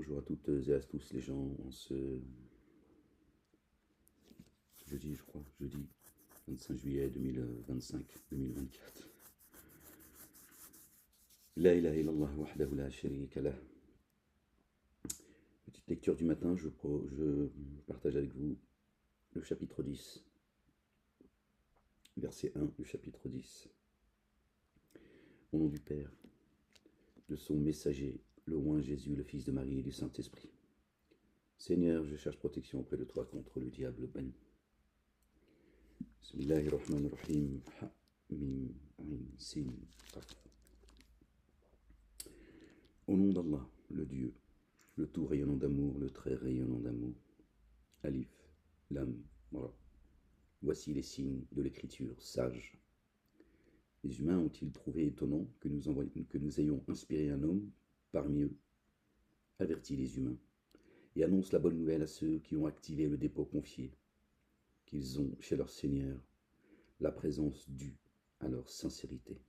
Bonjour à toutes et à tous les gens, en ce jeudi, je crois, jeudi 25 juillet 2025-2024. La ilaha illallah wahdahu la sharika lah. Petite lecture du matin, je partage avec vous le chapitre 10, verset 1 du chapitre 10. Au nom du Père, de son messager, le roi Jésus, le Fils de Marie et du Saint-Esprit. Seigneur, je cherche protection auprès de toi contre le diable banni. Bismillahirrahmanirrahim. Ha, mim, ain, sin, qaf. Au nom d'Allah, le Dieu, le tout rayonnant d'amour, le très rayonnant d'amour. Alif, Lam, Ra. Voici les signes de l'écriture sage. Les humains ont-ils trouvé étonnant que nous ayons inspiré un homme parmi eux? Avertis les humains et annonce la bonne nouvelle à ceux qui ont activé le dépôt confié, qu'ils ont chez leur Seigneur la présence due à leur sincérité.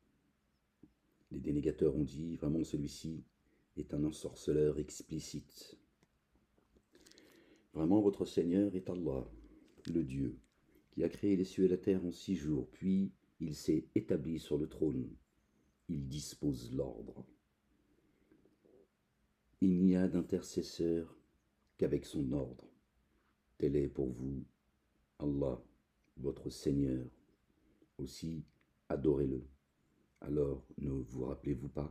Les dénégateurs ont dit, vraiment celui-ci est un ensorceleur explicite. Vraiment votre Seigneur est Allah, le Dieu, qui a créé les cieux et la terre en 6 jours, puis il s'est établi sur le trône. Il dispose l'ordre. Il n'y a d'intercesseur qu'avec son ordre. Tel est pour vous Allah, votre Seigneur. Aussi, adorez-le. Alors, ne vous rappelez-vous pas?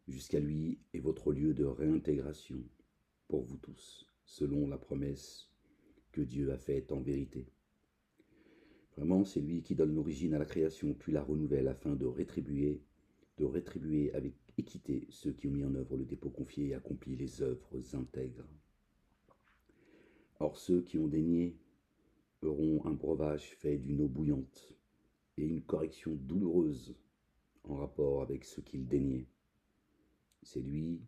Jusqu'à lui est votre lieu de réintégration pour vous tous, selon la promesse que Dieu a faite en vérité. Vraiment, c'est lui qui donne l'origine à la création, puis la renouvelle afin de rétribuer avec équité ceux qui ont mis en œuvre le dépôt confié et accompli les œuvres intègres. Or, ceux qui ont dénié auront un breuvage fait d'une eau bouillante et une correction douloureuse en rapport avec ce qu'ils déniaient. C'est lui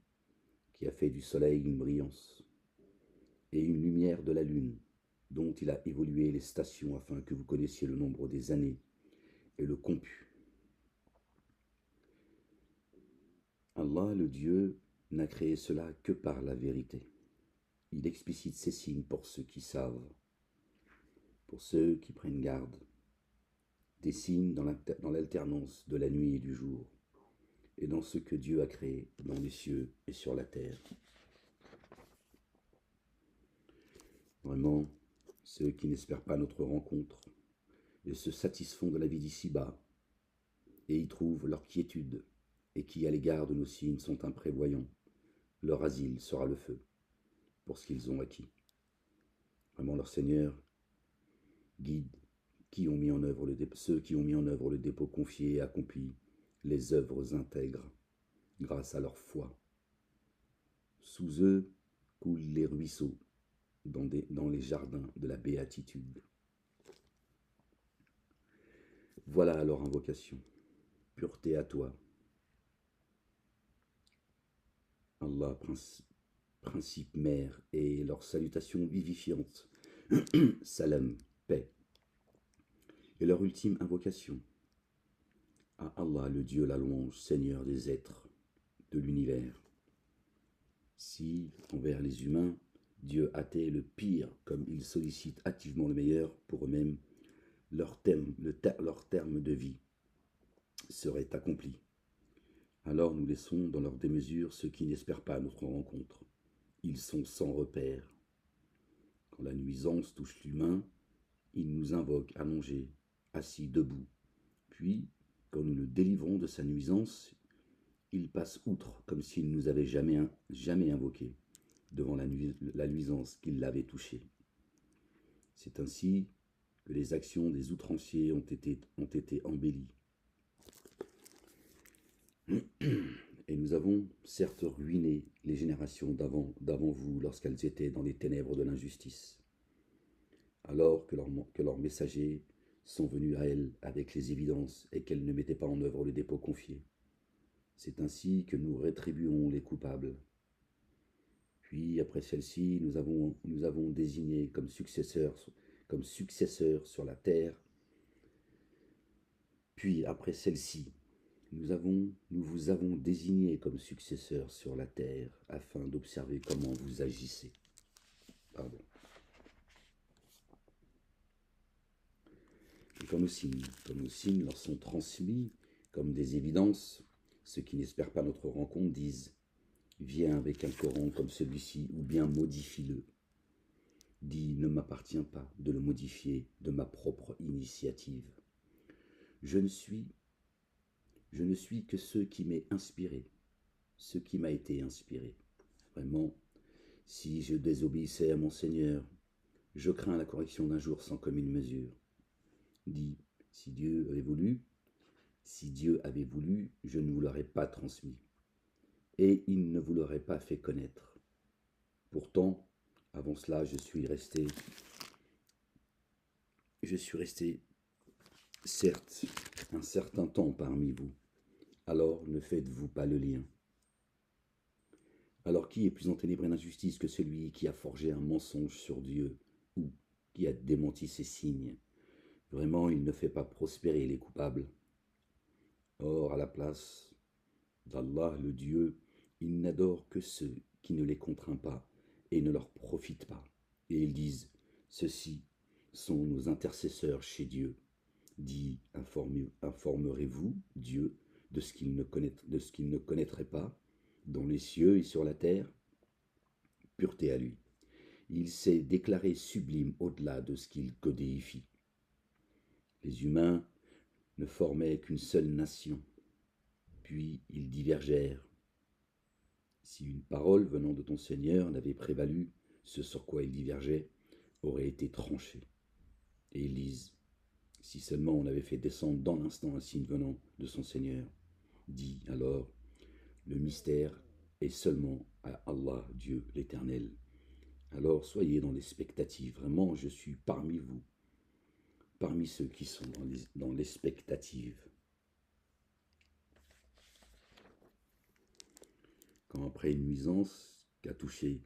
qui a fait du soleil une brillance et une lumière de la lune, dont il a évolué les stations afin que vous connaissiez le nombre des années et le comput. Allah, le Dieu, n'a créé cela que par la vérité. Il explicite ces signes pour ceux qui savent, pour ceux qui prennent garde, des signes dans l'alternance de la nuit et du jour, et dans ce que Dieu a créé dans les cieux et sur la terre. Vraiment, ceux qui n'espèrent pas notre rencontre et se satisfont de la vie d'ici-bas et y trouvent leur quiétude, et qui, à l'égard de nos signes, sont imprévoyants, leur asile sera le feu pour ce qu'ils ont acquis. Vraiment, leur Seigneur guide ceux qui ont mis en œuvre le dépôt confié et accompli les œuvres intègres grâce à leur foi. Sous eux coulent les ruisseaux dans les jardins de la béatitude. Voilà leur invocation. Pureté à toi, Allah, principe mère, et leur salutation vivifiante. Salam, paix. Et leur ultime invocation. À Allah, le Dieu, la louange, Seigneur des êtres, de l'univers. Si, envers les humains, Dieu hâtait le pire, comme ils sollicitent activement le meilleur pour eux-mêmes, leur terme de vie serait accompli. Alors nous laissons dans leur démesure ceux qui n'espèrent pas notre rencontre. Ils sont sans repère. Quand la nuisance touche l'humain, il nous invoque allongés, assis, debout. Puis, quand nous le délivrons de sa nuisance, il passe outre, comme s'il ne nous avait jamais invoqué devant la nuisance qui l'avait touché. C'est ainsi que les actions des outranciers ont été embellies. Et nous avons certes ruiné les générations d'avant vous lorsqu'elles étaient dans les ténèbres de l'injustice, alors que leurs messagers sont venus à elles avec les évidences et qu'elles ne mettaient pas en œuvre le dépôt confié. C'est ainsi que nous rétribuons les coupables. Puis, après celle-ci, nous avons désigné comme successeurs sur la terre. Puis, après celle-ci, Nous vous avons désigné comme successeurs sur la terre afin d'observer comment vous agissez. Pardon. Et comme nos signes leur sont transmis comme des évidences, ceux qui n'espèrent pas notre rencontre disent « Viens avec un Coran comme celui-ci ou bien modifie-le ». Dis « Ne m'appartient pas de le modifier de ma propre initiative. Je ne suis que ce qui m'est inspiré, ce qui m'a été inspiré. Vraiment, si je désobéissais à mon Seigneur, je crains la correction d'un jour sans commune mesure. Dis, si Dieu avait voulu, je ne vous l'aurais pas transmis, et il ne vous l'aurait pas fait connaître. Pourtant, avant cela, je suis resté, certes, un certain temps parmi vous. Alors ne faites-vous pas le lien. Alors qui est plus enténébré d'injustice que celui qui a forgé un mensonge sur Dieu ou qui a démenti ses signes? Vraiment, il ne fait pas prospérer les coupables. Or, à la place d'Allah, le Dieu, il n'adore que ceux qui ne les contraint pas et ne leur profitent pas. Et ils disent, ceux-ci sont nos intercesseurs chez Dieu. Dit, informerez-vous, Dieu, de ce qu'il ne connaîtrait pas, dans les cieux et sur la terre? Pureté à lui. Il s'est déclaré sublime au-delà de ce qu'il codéifie. Les humains ne formaient qu'une seule nation, puis ils divergèrent. Si une parole venant de ton Seigneur n'avait prévalu, ce sur quoi ils divergeaient aurait été tranché. Et ils disent, si seulement on avait fait descendre dans l'instant un signe venant de son Seigneur. Dit alors, le mystère est seulement à Allah, Dieu l'Éternel. Alors soyez dans l'expectative. Vraiment, je suis parmi vous, parmi ceux qui sont dans l'expectative. Quand après une nuisance qui a touché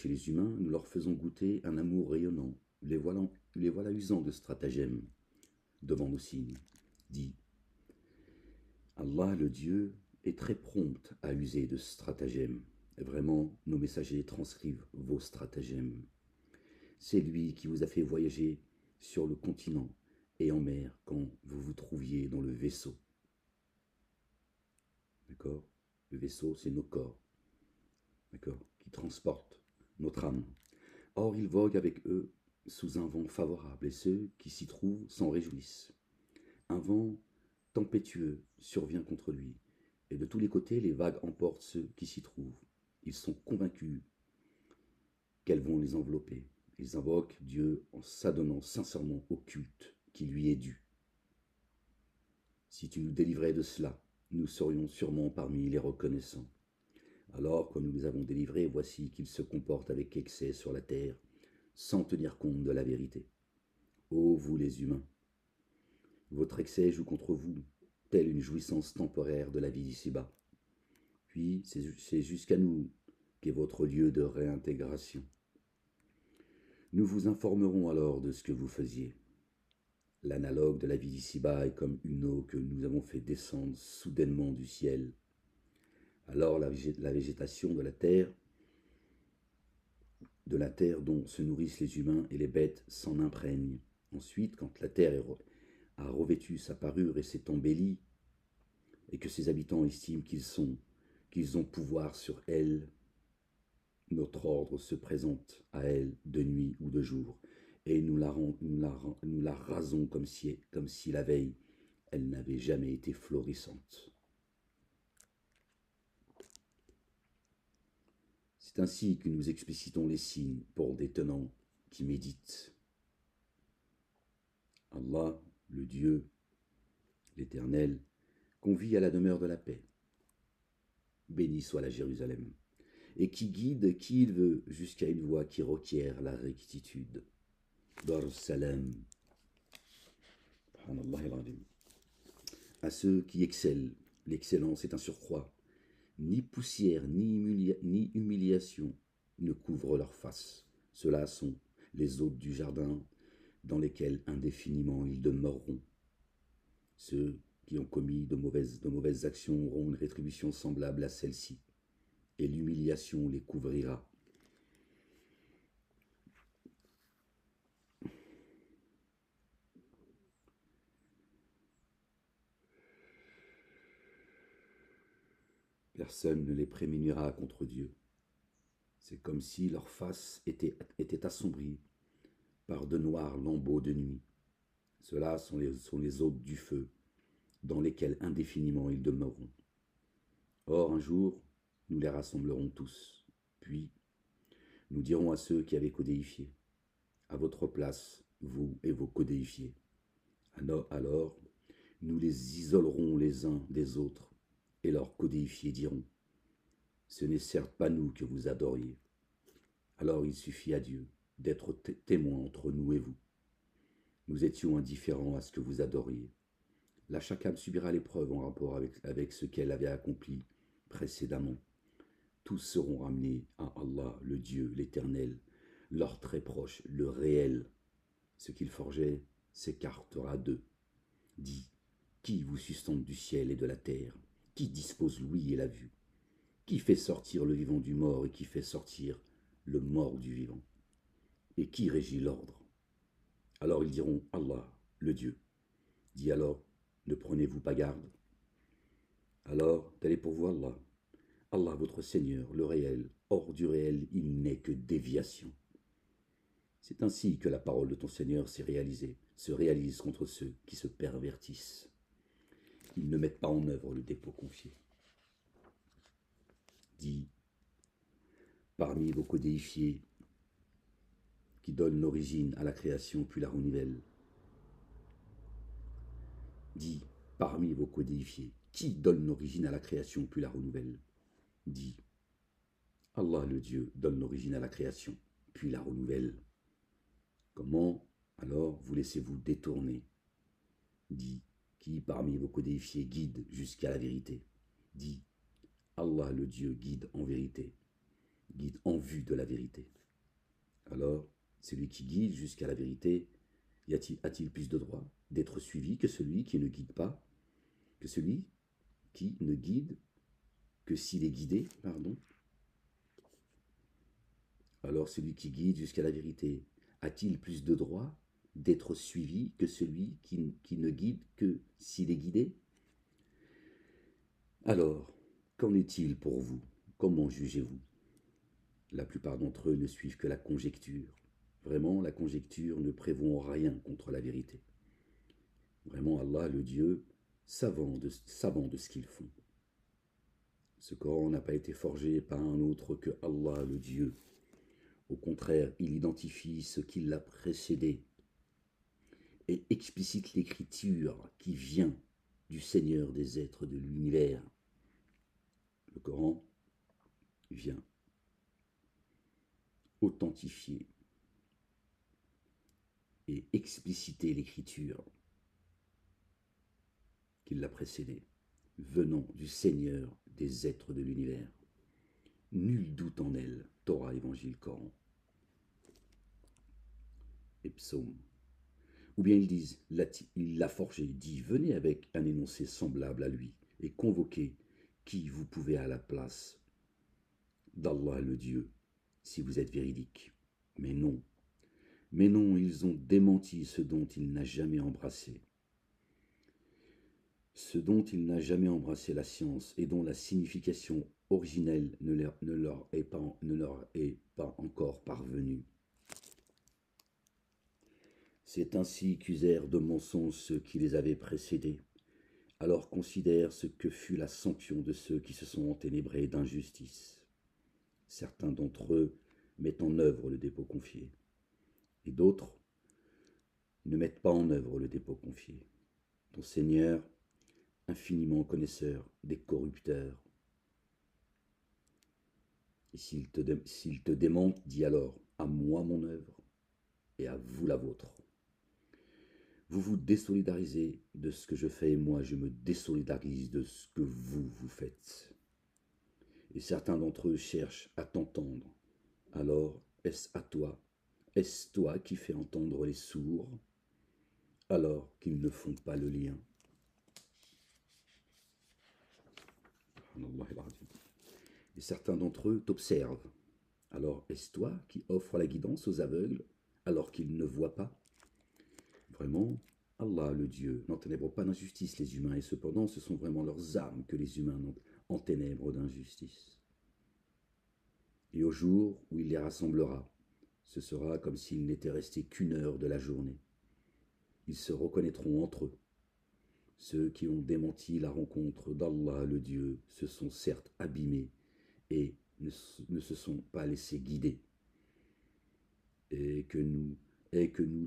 les humains, nous leur faisons goûter un amour rayonnant. Les voilà usant de stratagèmes devant nos signes. Dit, Allah, le Dieu, est très prompt à user de stratagèmes. Et vraiment, nos messagers transcrivent vos stratagèmes. C'est lui qui vous a fait voyager sur le continent et en mer quand vous vous trouviez dans le vaisseau. D'accord? Le vaisseau, c'est nos corps. D'accord? Qui transportent notre âme. Or, il vogue avec eux sous un vent favorable, et ceux qui s'y trouvent s'en réjouissent. Un vent tempétueux survient contre lui, et de tous les côtés, les vagues emportent ceux qui s'y trouvent. Ils sont convaincus qu'elles vont les envelopper. Ils invoquent Dieu en s'adonnant sincèrement au culte qui lui est dû. Si tu nous délivrais de cela, nous serions sûrement parmi les reconnaissants. Alors que nous les avons délivrés, voici qu'ils se comportent avec excès sur la terre, sans tenir compte de la vérité. Ô vous les humains, votre excès joue contre vous, telle une jouissance temporaire de la vie d'ici-bas. Puis c'est jusqu'à nous qu'est votre lieu de réintégration. Nous vous informerons alors de ce que vous faisiez. L'analogue de la vie d'ici-bas est comme une eau que nous avons fait descendre soudainement du ciel. Alors la végétation de la terre dont se nourrissent les humains et les bêtes s'en imprègne. Ensuite, quand la terre a revêtu sa parure et s'est embellie, et que ses habitants estiment qu'ils ont pouvoir sur elle, notre ordre se présente à elle de nuit ou de jour, et nous la rasons comme si la veille, elle n'avait jamais été florissante. C'est ainsi que nous explicitons les signes pour des tenants qui méditent. Allah, le Dieu, l'Éternel, convie à la demeure de la paix. Béni soit la Jérusalem, et qui guide qui il veut jusqu'à une voie qui requiert la rectitude. Dar salam. À ceux qui excellent, l'excellence est un surcroît. Ni poussière, ni humiliation ne couvrent leur face. Ceux-là sont les hôtes du jardin dans lesquels indéfiniment ils demeureront. Ceux qui ont commis de mauvaises actions auront une rétribution semblable à celle-ci, et l'humiliation les couvrira. Personne ne les prémunira contre Dieu. C'est comme si leur face était assombrie par de noirs lambeaux de nuit. Ceux-là sont les hôtes du feu, dans lesquels indéfiniment ils demeureront. Or, un jour, nous les rassemblerons tous. Puis, nous dirons à ceux qui avaient codéifié, à votre place, vous et vos codéifiés. Alors, nous les isolerons les uns des autres, et leurs codéifiés diront, ce n'est certes pas nous que vous adoriez. Alors il suffit à Dieu d'être témoin entre nous et vous. Nous étions indifférents à ce que vous adoriez. Là, chacun subira l'épreuve en rapport avec ce qu'elle avait accompli précédemment. Tous seront ramenés à Allah, le Dieu, l'Éternel, leur très proche, le réel. Ce qu'il forgeait s'écartera d'eux. Dis, qui vous sustente du ciel et de la terre? Qui dispose l'ouïe et la vue? Qui fait sortir le vivant du mort et qui fait sortir le mort du vivant? Et qui régit l'ordre? Alors ils diront, Allah, le Dieu. Dis alors, ne prenez-vous pas garde? Alors, tel est pour vous Allah. Allah, votre Seigneur, le réel. Hors du réel, il n'est que déviation. C'est ainsi que la parole de ton Seigneur se réalise contre ceux qui se pervertissent. Ils ne mettent pas en œuvre le dépôt confié. Dis, parmi vos codéifiés qui donnent l'origine à la création puis la renouvellent. Dis, parmi vos codéifiés, qui donne l'origine à la création puis la renouvelle? Dis, Allah le Dieu donne l'origine à la création puis la renouvelle. Comment alors vous laissez-vous détourner? Dis, qui parmi vos codéifiés guide jusqu'à la vérité? Dis, Allah le Dieu guide en vérité, guide en vue de la vérité. Alors, celui qui guide jusqu'à la vérité, a-t-il plus de droit d'être suivi que celui qui ne guide pas, que celui qui ne guide que s'il est guidé, pardon? Alors celui qui guide jusqu'à la vérité, a-t-il plus de droit d'être suivi que celui qui ne guide que s'il est guidé? Alors, qu'en est-il pour vous? Comment jugez-vous? La plupart d'entre eux ne suivent que la conjecture. Vraiment, la conjecture ne prévaut en rien contre la vérité. Vraiment, Allah, le Dieu, savant de ce qu'ils font. Ce Coran n'a pas été forgé par un autre que Allah, le Dieu. Au contraire, il identifie ce qui l'a précédé et explicite l'écriture qui vient du Seigneur des êtres de l'univers. Le Coran vient authentifier et expliciter l'écriture qui l'a précédé, venant du Seigneur des êtres de l'univers. Nul doute en elle, Torah, Évangile, Coran et Psaume. Ou bien ils disent, il l'a forgé, dit, venez avec un énoncé semblable à lui et convoquez qui vous pouvez à la place d'Allah le Dieu, si vous êtes véridique. Mais non, ils ont démenti ce dont il n'a jamais embrassé. Ce dont il n'a jamais embrassé la science et dont la signification originelle ne leur est pas encore parvenue. C'est ainsi qu'usèrent de mensonges ceux qui les avaient précédés. Alors considère ce que fut la sanction de ceux qui se sont enténébrés d'injustice. Certains d'entre eux mettent en œuvre le dépôt confié, et d'autres ne mettent pas en œuvre le dépôt confié. Ton Seigneur, infiniment connaisseur des corrupteurs. Et s'il te démente, dis alors, à moi mon œuvre, et à vous la vôtre. Vous vous désolidarisez de ce que je fais et moi je me désolidarise de ce que vous faites. Et certains d'entre eux cherchent à t'entendre. Alors, est-ce toi qui fais entendre les sourds, alors qu'ils ne font pas le lien? Subhanallah al-Azim. Et certains d'entre eux t'observent. Alors est-ce toi qui offres la guidance aux aveugles alors qu'ils ne voient pas? Vraiment, Allah, le Dieu, n'enténèbre pas d'injustice les humains, et cependant ce sont vraiment leurs armes que les humains enténèbrent d'injustice. Et au jour où il les rassemblera, ce sera comme s'il n'était resté qu'une heure de la journée. Ils se reconnaîtront entre eux. Ceux qui ont démenti la rencontre d'Allah le Dieu se sont certes abîmés et ne se sont pas laissés guider. Et que nous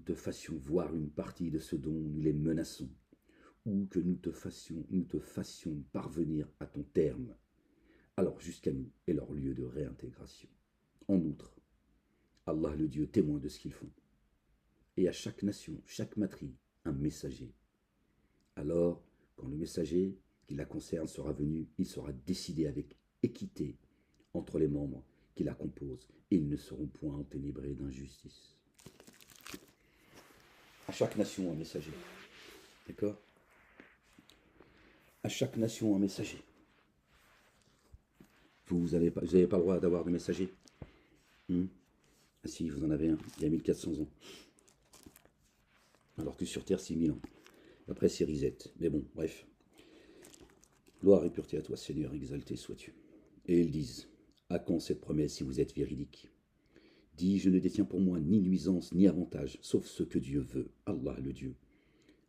te fassions voir une partie de ce dont nous les menaçons, ou que nous te fassions parvenir à ton terme, alors jusqu'à nous et leur lieu de réintégration. En outre, Allah le Dieu témoin de ce qu'ils font, et à chaque nation, chaque matrie, un messager. Alors, quand le messager qui la concerne sera venu, il sera décidé avec équité entre les membres qui la composent, et ils ne seront point enténébrés d'injustice. À chaque nation, un messager. D'accord? À chaque nation, un messager. Vous n'avez pas le droit d'avoir de messager. Ah si, vous en avez un, il y a 1400 ans. Alors que sur Terre, 6000 ans. Après, c'est Reset. Mais bon, bref. Gloire et pureté à toi, Seigneur, exalté sois-tu. Et ils disent, à quand cette promesse si vous êtes véridique? Dis, je ne détiens pour moi ni nuisance ni avantage, sauf ce que Dieu veut, Allah le Dieu.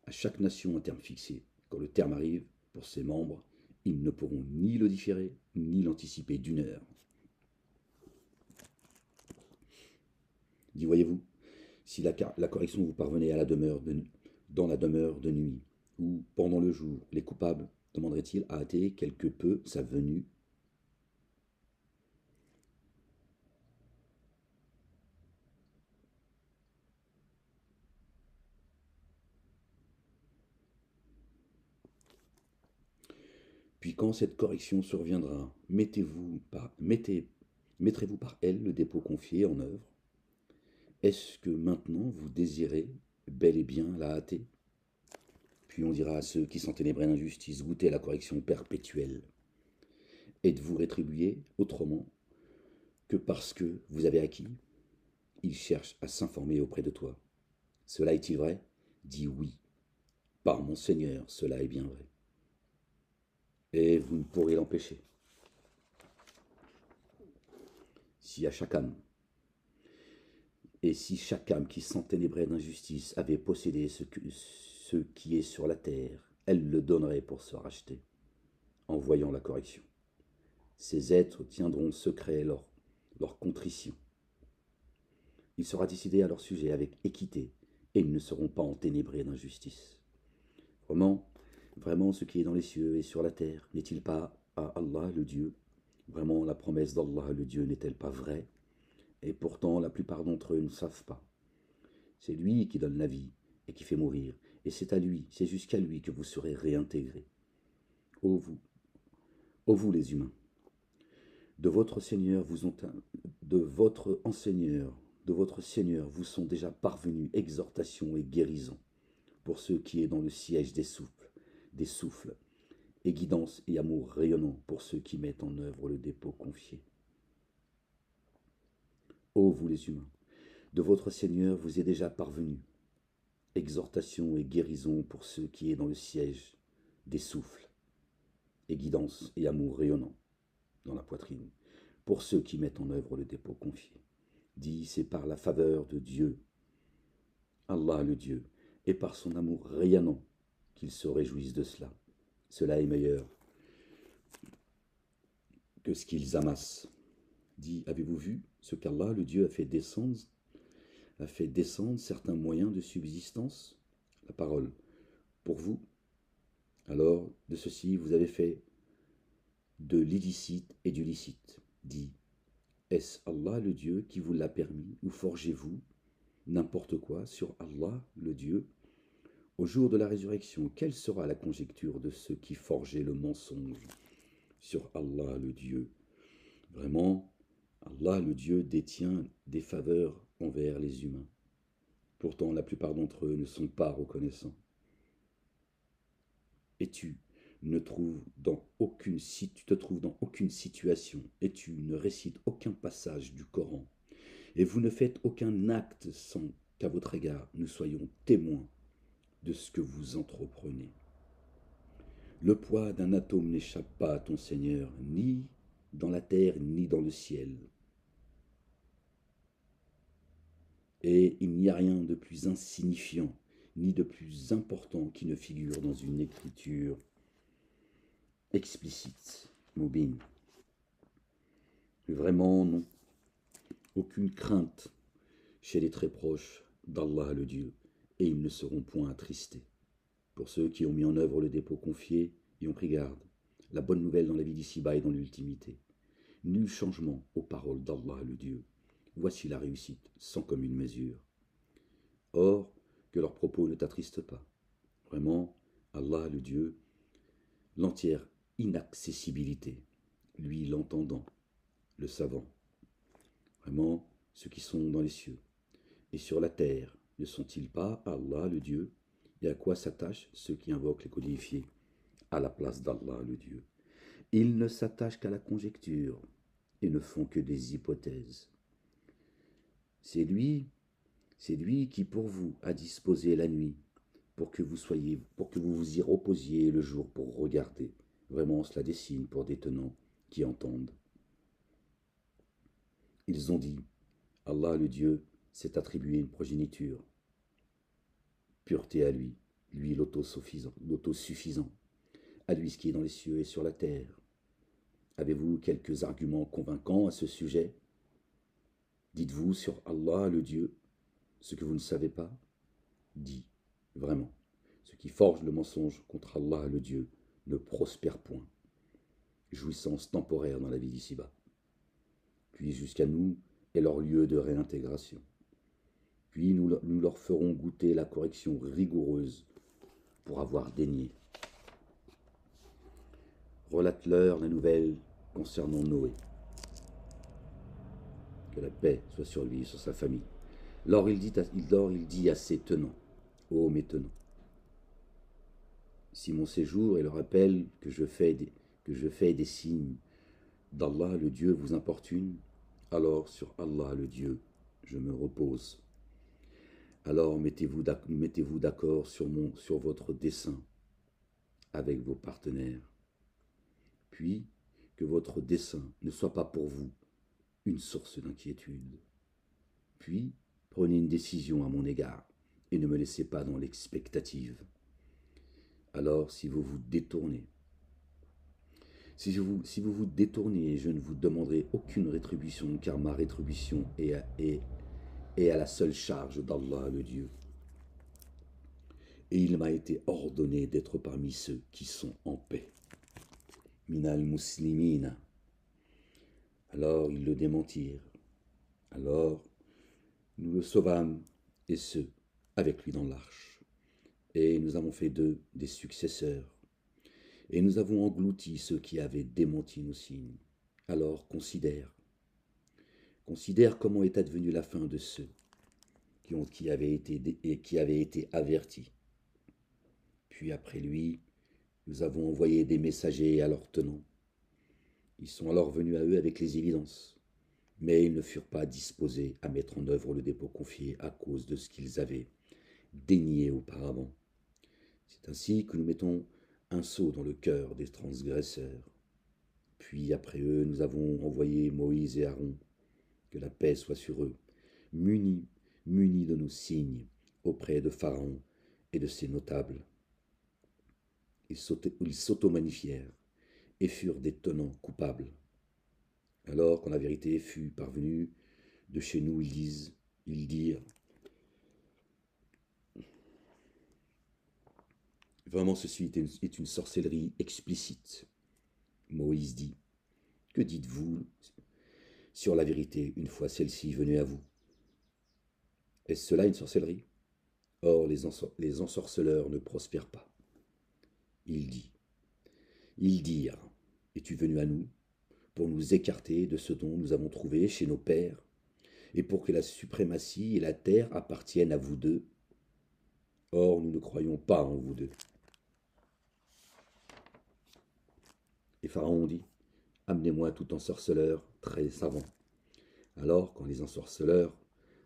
À chaque nation un terme fixé. Quand le terme arrive, pour ses membres, ils ne pourront ni le différer, ni l'anticiper d'une heure. Dis, voyez-vous, si la correction vous parvenait dans la demeure de nuit, ou pendant le jour, les coupables demanderaient-ils à hâter quelque peu sa venue? Puis quand cette correction surviendra, mettrez-vous par elle le dépôt confié en œuvre? Est-ce que maintenant vous désirez bel et bien la hâter? Puis on dira à ceux qui s'enténébraient d'injustice, goûtez à la correction perpétuelle. Êtes-vous rétribués autrement que parce que vous avez acquis? Ils cherchent à s'informer auprès de toi. Cela est-il vrai? Dis oui. Par mon Seigneur, cela est bien vrai. Et vous ne pourrez l'empêcher. Si chaque âme qui s'enténébrait d'injustice avait possédé ce qui est sur la terre, elle le donnerait pour se racheter, en voyant la correction. Ces êtres tiendront secret leur contrition. Il sera décidé à leur sujet avec équité, et ils ne seront pas enténébrés d'injustice. Vraiment, ce qui est dans les cieux et sur la terre, n'est-il pas à Allah le Dieu? Vraiment, la promesse d'Allah le Dieu n'est-elle pas vraie? Et pourtant, la plupart d'entre eux ne savent pas. C'est lui qui donne la vie et qui fait mourir, et c'est jusqu'à lui que vous serez réintégrés. Ô vous les humains, de votre Seigneur vous sont déjà parvenus exhortation et guérison pour ceux qui est dans le siège des souffles, et guidance et amour rayonnant pour ceux qui mettent en œuvre le dépôt confié. Ô vous les humains, de votre Seigneur vous est déjà parvenu exhortation et guérison pour ceux qui est dans le siège des souffles, et guidance et amour rayonnant dans la poitrine, pour ceux qui mettent en œuvre le dépôt confié. Dis, c'est par la faveur de Dieu, Allah le Dieu, et par son amour rayonnant qu'ils se réjouissent de cela. Cela est meilleur que ce qu'ils amassent. Dis, avez-vous vu ce qu'Allah le Dieu a fait descendre certains moyens de subsistance? La parole, pour vous. Alors, de ceci, vous avez fait de l'illicite et du licite. Dis, est-ce Allah le Dieu qui vous l'a permis, ou forgez-vous n'importe quoi sur Allah le Dieu? Au jour de la résurrection, quelle sera la conjecture de ceux qui forgeaient le mensonge sur Allah le Dieu? Vraiment, Allah le Dieu détient des faveurs envers les humains. Pourtant, la plupart d'entre eux ne sont pas reconnaissants. Et tu, te trouves dans aucune situation et tu ne récites aucun passage du Coran et vous ne faites aucun acte sans qu'à votre égard nous soyons témoins de ce que vous entreprenez. Le poids d'un atome n'échappe pas à ton Seigneur, ni dans la terre, ni dans le ciel. Et il n'y a rien de plus insignifiant, ni de plus important qui ne figure dans une écriture explicite, mobile. Mais vraiment, non. Aucune crainte chez les très proches d'Allah le Dieu, et ils ne seront point attristés. Pour ceux qui ont mis en œuvre le dépôt confié et ont pris garde, la bonne nouvelle dans la vie d'ici-bas et dans l'ultimité. Nul changement aux paroles d'Allah le Dieu. Voici la réussite, sans commune mesure. Or, que leurs propos ne t'attristent pas. Vraiment, Allah le Dieu, l'entière inaccessibilité, lui l'entendant, le savant. Vraiment, ceux qui sont dans les cieux et sur la terre, ne sont-ils pas Allah le Dieu? Et à quoi s'attachent ceux qui invoquent les codifiés à la place d'Allah le Dieu? Ils ne s'attachent qu'à la conjecture et ne font que des hypothèses. C'est lui qui pour vous a disposé la nuit, pour que vous vous y reposiez le jour pour regarder. Vraiment, cela dessine pour des tenants qui entendent. Ils ont dit, Allah le Dieu s'est attribué une progéniture. Pureté à lui, lui l'autosuffisant, à lui ce qui est dans les cieux et sur la terre. Avez-vous quelques arguments convaincants à ce sujet? Dites-vous sur Allah le Dieu ce que vous ne savez pas? Dis, vraiment, ceux qui forgent le mensonge contre Allah le Dieu ne prospèrent point. Jouissance temporaire dans la vie d'ici-bas. Puis jusqu'à nous est leur lieu de réintégration. Puis nous leur ferons goûter la correction rigoureuse pour avoir dénié. Relate-leur la nouvelle concernant Noé. Que la paix soit sur lui et sur sa famille. Lors il dit à ses tenants, ô mes tenants, si mon séjour et le rappel que je fais des signes d'Allah le Dieu vous importune, alors sur Allah le Dieu je me repose. Alors mettez-vous d'accord sur votre dessein avec vos partenaires. Puis que votre dessein ne soit pas pour vous une source d'inquiétude. Puis prenez une décision à mon égard et ne me laissez pas dans l'expectative. Alors si vous vous détournez, je ne vous demanderai aucune rétribution, car ma rétribution est à la seule charge d'Allah le Dieu. Et il m'a été ordonné d'être parmi ceux qui sont en paix. Minal muslimina. Alors ils le démentirent. Alors nous le sauvâmes, et ceux avec lui dans l'arche. Et nous avons fait d'eux des successeurs. Et nous avons englouti ceux qui avaient démenti nos signes. Alors considère comment est advenue la fin de ceux qui avaient été avertis. Puis après lui, nous avons envoyé des messagers à leurs tenants. Ils sont alors venus à eux avec les évidences, mais ils ne furent pas disposés à mettre en œuvre le dépôt confié à cause de ce qu'ils avaient dénié auparavant. C'est ainsi que nous mettons un sceau dans le cœur des transgresseurs. Puis après eux, nous avons envoyé Moïse et Aaron, que la paix soit sur eux, munis de nos signes auprès de Pharaon et de ses notables. Ils s'auto-magnifièrent et furent des tenants coupables. Alors, quand la vérité fut parvenue de chez nous, ils dirent, vraiment ceci est une sorcellerie explicite. Moïse dit, que dites-vous sur la vérité une fois celle-ci venue à vous? Est-ce cela une sorcellerie? Or, les ensorceleurs ne prospèrent pas. Ils dirent, es-tu venu à nous pour nous écarter de ce dont nous avons trouvé chez nos pères, et pour que la suprématie et la terre appartiennent à vous deux? Or, nous ne croyons pas en vous deux. Et Pharaon dit, amenez-moi tout ensorceleur très savant. Alors, quand les ensorceleurs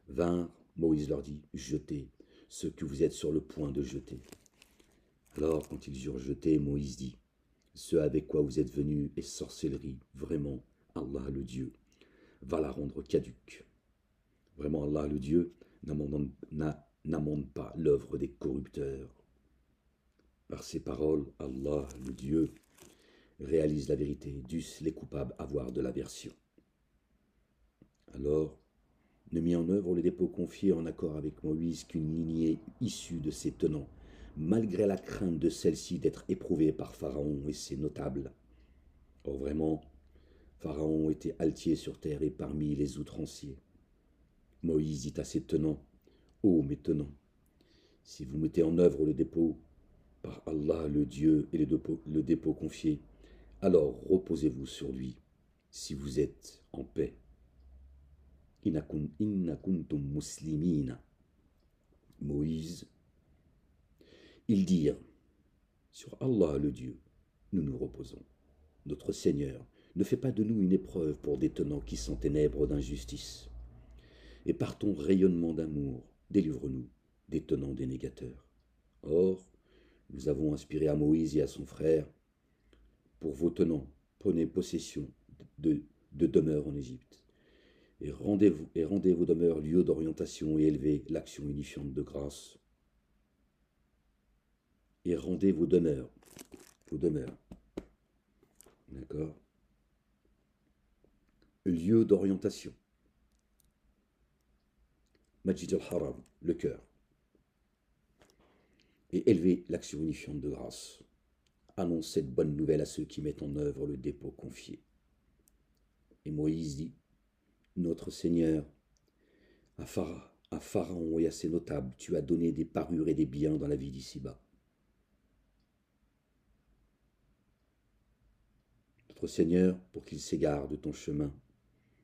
vinrent, Moïse leur dit, jetez ce que vous êtes sur le point de jeter. Alors, quand ils eurent jeté, Moïse dit, ce avec quoi vous êtes venus est sorcellerie, vraiment, Allah le Dieu va la rendre caduque. Vraiment, Allah le Dieu n'amende pas l'œuvre des corrupteurs. Par ces paroles, Allah le Dieu réalise la vérité, dussent les coupables avoir de l'aversion. Alors, ne mit en œuvre le dépôt confié en accord avec Moïse qu'une lignée issue de ses tenants, malgré la crainte de celle-ci d'être éprouvée par Pharaon et ses notables. Or vraiment, Pharaon était altier sur terre et parmi les outranciers. Moïse dit à ses tenants, ô mes tenants, si vous mettez en œuvre le dépôt, par Allah le Dieu et le dépôt confié, alors reposez-vous sur lui, si vous êtes en paix. Inna kuntum muslimina. Moïse, ils dirent, sur Allah le Dieu, nous nous reposons. Notre Seigneur ne fait pas de nous une épreuve pour des tenants qui sont ténèbres d'injustice. Et par ton rayonnement d'amour, délivre-nous des tenants des négateurs. Or, nous avons inspiré à Moïse et à son frère, pour vos tenants, prenez possession de demeures en Égypte, et rendez vos demeures lieu d'orientation et élevez l'action unifiante de grâce. Et rendez vos demeures, d'accord, lieu d'orientation. Majid al-Haram, le cœur. Et élevez l'action unifiante de grâce. Annonce cette bonne nouvelle à ceux qui mettent en œuvre le dépôt confié. Et Moïse dit, notre Seigneur, à Pharaon et à ses notables, tu as donné des parures et des biens dans la vie d'ici-bas. Notre Seigneur, pour qu'ils s'égarent de ton chemin,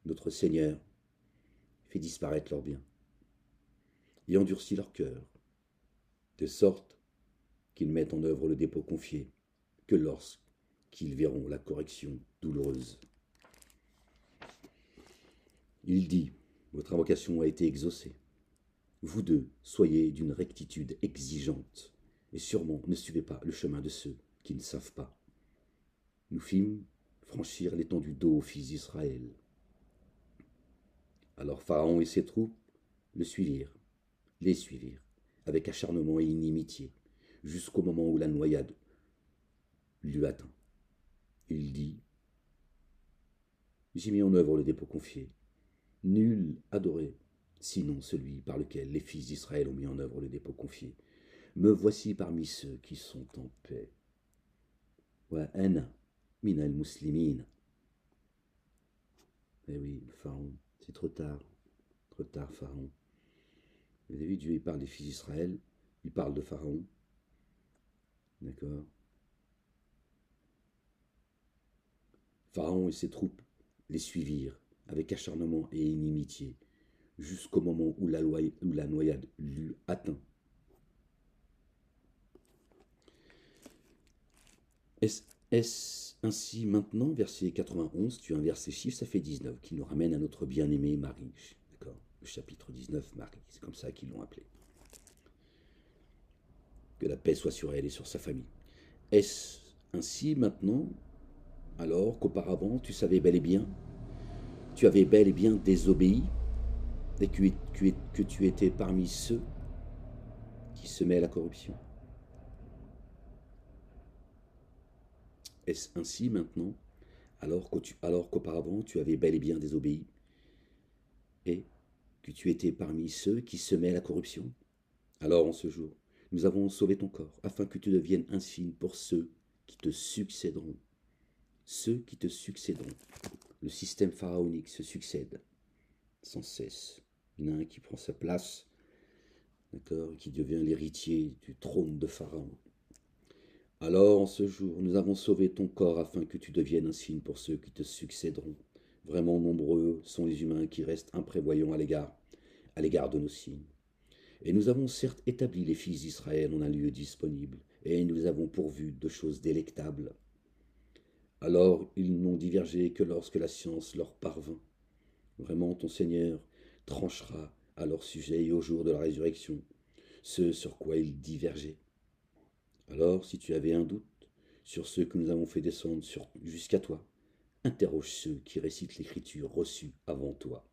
notre Seigneur, fais disparaître leurs biens et endurcis leur cœur, de sorte qu'ils mettent en œuvre le dépôt confié, que lorsqu'ils verront la correction douloureuse. Il dit, votre invocation a été exaucée. Vous deux, soyez d'une rectitude exigeante, et sûrement ne suivez pas le chemin de ceux qui ne savent pas. Nous fîmes franchir l'étendue d'eau aux fils d'Israël. Alors Pharaon et ses troupes les suivirent, avec acharnement et inimitié, jusqu'au moment où la noyade l'eut atteint. Il dit, j'ai mis en œuvre le dépôt confié. Nul adoré, sinon celui par lequel les fils d'Israël ont mis en œuvre le dépôt confié. Me voici parmi ceux qui sont en paix. Wa ana min al-muslimin. Eh oui, le Pharaon, c'est trop tard, Pharaon. Vous avez vu, Dieu il parle des fils d'Israël, il parle de Pharaon. D'accord. Pharaon et ses troupes les suivirent avec acharnement et inimitié, jusqu'au moment où la noyade l'eut atteint. Est-ce ainsi maintenant, verset 91, tu inverses ces chiffres, ça fait 19, qui nous ramène à notre bien-aimé Marie. D'accord, le chapitre 19, Marie, c'est comme ça qu'ils l'ont appelé. Que la paix soit sur elle et sur sa famille. Est-ce ainsi maintenant, alors qu'auparavant tu savais bel et bien, tu avais bel et bien désobéi, et que tu étais parmi ceux qui semaient la corruption? Est-ce ainsi maintenant, alors qu'auparavant tu avais bel et bien désobéi, et que tu étais parmi ceux qui semaient la corruption? Alors en ce jour, nous avons sauvé ton corps, afin que tu deviennes un signe pour ceux qui te succéderont. Ceux qui te succéderont. Le système pharaonique se succède sans cesse. Il y en a un qui prend sa place, d'accord, qui devient l'héritier du trône de Pharaon. Alors, en ce jour, nous avons sauvé ton corps afin que tu deviennes un signe pour ceux qui te succéderont. Vraiment nombreux sont les humains qui restent imprévoyants à l'égard de nos signes. Et nous avons certes établi les fils d'Israël en un lieu disponible, et nous les avons pourvus de choses délectables. Alors ils n'ont divergé que lorsque la science leur parvint. Vraiment, ton Seigneur tranchera à leur sujet et au jour de la résurrection ce sur quoi ils divergeaient. Alors, si tu avais un doute sur ceux que nous avons fait descendre jusqu'à toi, interroge ceux qui récitent l'écriture reçue avant toi.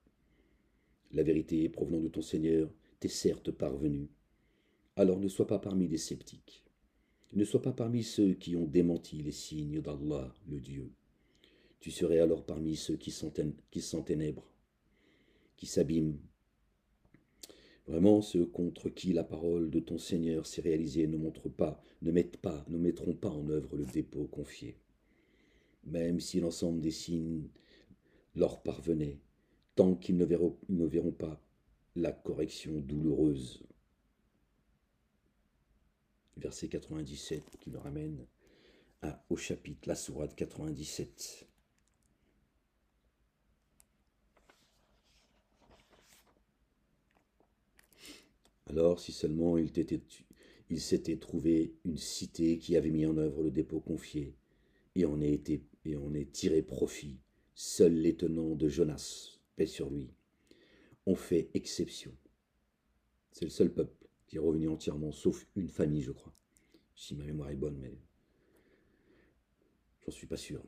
La vérité provenant de ton Seigneur t'est certes parvenue. Alors ne sois pas parmi les sceptiques. Ne sois pas parmi ceux qui ont démenti les signes d'Allah, le Dieu. Tu serais alors parmi ceux qui s'enténèbrent, qui s'abîment. Vraiment, ceux contre qui la parole de ton Seigneur s'est réalisée ne mettront pas en œuvre le dépôt confié. Même si l'ensemble des signes leur parvenait, tant qu'ils ne verront pas la correction douloureuse. Verset 97 qui le ramène au chapitre, la sourate 97. Alors, si seulement il s'était trouvé une cité qui avait mis en œuvre le dépôt confié, et en est tiré profit, seuls les tenants de Jonas, paix sur lui, ont fait exception. C'est le seul peuple qui est revenu entièrement, sauf une famille, je crois. Si ma mémoire est bonne, mais j'en suis pas sûr.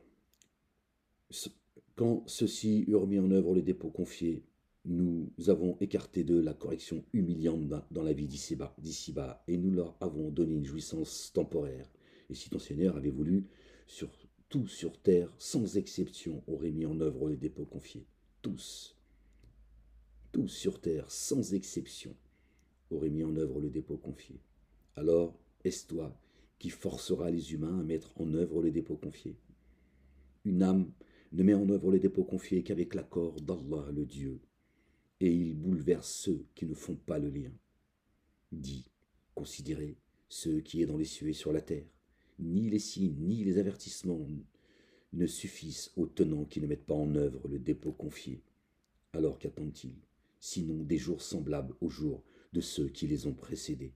Quand ceux-ci eurent mis en œuvre le dépôt confié, nous avons écarté d'eux la correction humiliante dans la vie d'ici-bas, et nous leur avons donné une jouissance temporaire. Et si ton Seigneur avait voulu, tout sur terre, sans exception, aurait mis en œuvre le dépôt confié. Tous sur terre, sans exception, auraient mis en œuvre le dépôt confié. Alors, est-ce toi qui forcera les humains à mettre en œuvre le dépôt confié? Une âme ne met en œuvre le dépôt confié qu'avec l'accord d'Allah le Dieu, et il bouleverse ceux qui ne font pas le lien. Dis, considérez ce qui est dans les cieux et sur la terre. Ni les signes, ni les avertissements ne suffisent aux tenants qui ne mettent pas en œuvre le dépôt confié. Alors qu'attendent-ils, sinon des jours semblables aux jours de ceux qui les ont précédés?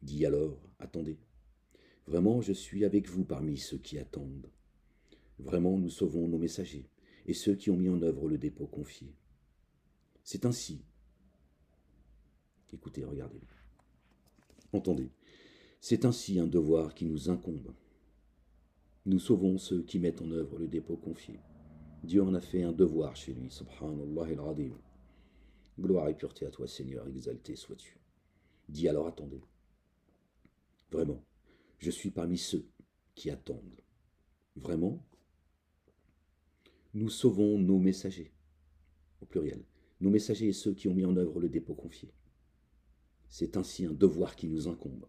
Dis alors, attendez. Vraiment, je suis avec vous parmi ceux qui attendent. Vraiment, nous sauvons nos messagers et ceux qui ont mis en œuvre le dépôt confié. C'est ainsi. Écoutez, regardez. Entendez. C'est ainsi un devoir qui nous incombe. Nous sauvons ceux qui mettent en œuvre le dépôt confié. Dieu en a fait un devoir chez lui. Subhanallah el-Radim. Gloire et pureté à toi, Seigneur, exalté sois-tu. Dis alors, attendez. Vraiment, je suis parmi ceux qui attendent. Vraiment, nous sauvons nos messagers, au pluriel, nos messagers et ceux qui ont mis en œuvre le dépôt confié. C'est ainsi un devoir qui nous incombe.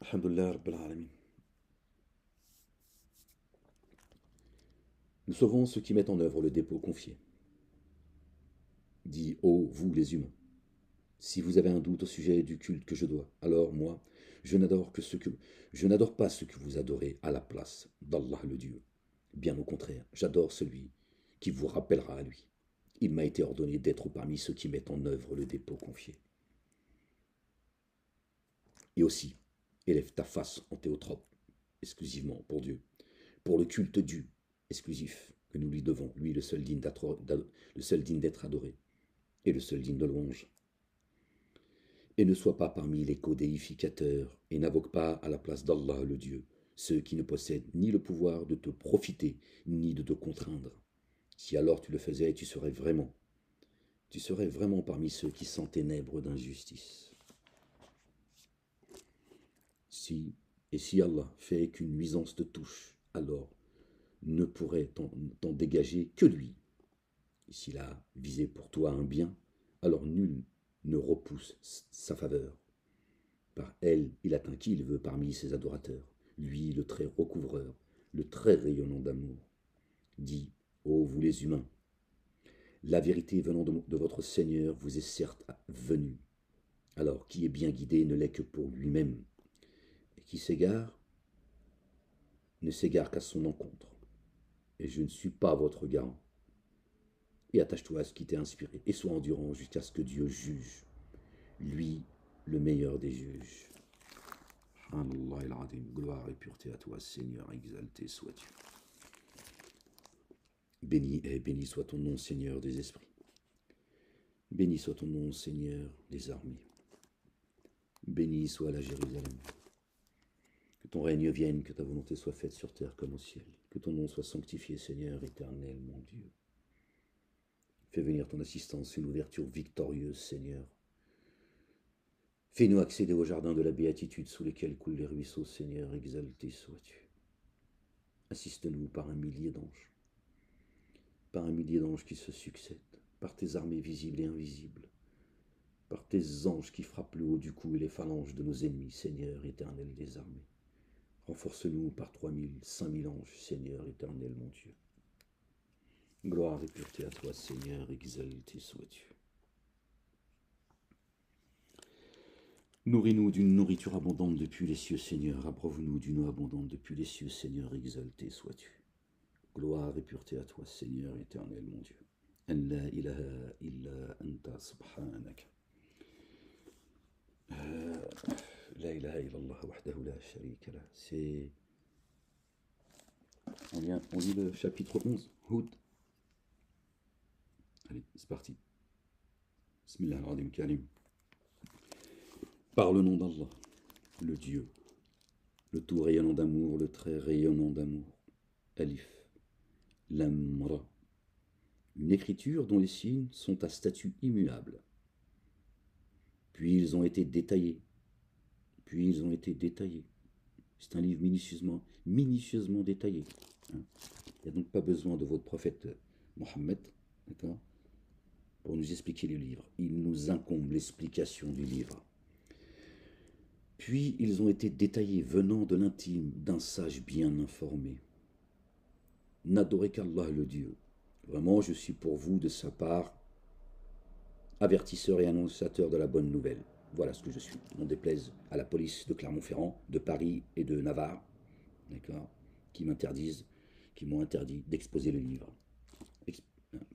Alhamdulillah Rabbil Alamin. Nous sauvons ceux qui mettent en œuvre le dépôt confié. Dis, ô vous les humains, si vous avez un doute au sujet du culte que je dois, alors moi, je n'adore pas ce que vous adorez à la place d'Allah le Dieu. Bien au contraire, j'adore celui qui vous rappellera à lui. Il m'a été ordonné d'être parmi ceux qui mettent en œuvre le dépôt confié. Et aussi, élève ta face en théotrope, exclusivement pour Dieu, pour le culte dû, exclusif, que nous lui devons, lui le seul digne d'être adoré, et le seul digne de louange. Et ne sois pas parmi les codéificateurs, et n'invoque pas à la place d'Allah le Dieu, ceux qui ne possèdent ni le pouvoir de te profiter, ni de te contraindre. Si alors tu le faisais, tu serais vraiment parmi ceux qui s'enténèbrent d'injustice. Si Allah fait qu'une nuisance te touche, alors ne pourrait t'en dégager que lui. Et s'il a visé pour toi un bien, alors nul ne repousse sa faveur. Par elle, il atteint qui il veut parmi ses adorateurs, lui le très recouvreur, le très rayonnant d'amour. Dis, ô vous les humains, la vérité venant de votre Seigneur vous est certes venue. Alors qui est bien guidé ne l'est que pour lui-même, et qui s'égare ne s'égare qu'à son encontre. Et je ne suis pas votre garant. Et attache-toi à ce qui t'est inspiré, et sois endurant jusqu'à ce que Dieu juge, lui le meilleur des juges. Allah el-Adim, gloire et pureté à toi, Seigneur, exalté sois-tu. Béni soit ton nom, Seigneur des esprits. Béni soit ton nom, Seigneur des armées. Béni soit la Jérusalem. Que ton règne vienne, que ta volonté soit faite sur terre comme au ciel. Que ton nom soit sanctifié, Seigneur éternel, mon Dieu. Fais venir ton assistance, une ouverture victorieuse, Seigneur. Fais-nous accéder au jardin de la béatitude sous lesquels coulent les ruisseaux, Seigneur, exalté sois-tu. Assiste-nous par un millier d'anges qui se succèdent, par tes armées visibles et invisibles, par tes anges qui frappent le haut du cou et les phalanges de nos ennemis, Seigneur éternel des armées. Renforce-nous par 3000, 5000 anges, Seigneur éternel, mon Dieu. Gloire et pureté à toi, Seigneur, exalté sois-tu. Nourris-nous d'une nourriture abondante depuis les cieux, Seigneur. Abreuve-nous d'une eau abondante depuis les cieux, Seigneur, exalté sois-tu. Gloire et pureté à toi, Seigneur éternel, mon Dieu. En la ilaha illa anta subhanak. La ilaha illallah wahdahu la sharika lah. C'est... On lit le chapitre 11, Houd. Allez, c'est parti. Bismillahirrahmanirrahim karim. Par le nom d'Allah, le Dieu, le tout rayonnant d'amour, le très rayonnant d'amour. Alif, Lam, Ra. Une écriture dont les signes sont à statut immuable. Puis ils ont été détaillés. C'est un livre minutieusement détaillé. Il n'y a donc pas besoin de votre prophète Mohammed, d'accord, pour nous expliquer le livre. Il nous incombe l'explication du livre. Puis ils ont été détaillés venant de l'intime d'un sage bien informé. N'adorez qu'Allah le Dieu. Vraiment, je suis pour vous de sa part avertisseur et annonciateur de la bonne nouvelle. Voilà ce que je suis. N'en déplaise à la police de Clermont-Ferrand, de Paris et de Navarre, d'accord, qui m'ont interdit d'exposer le livre.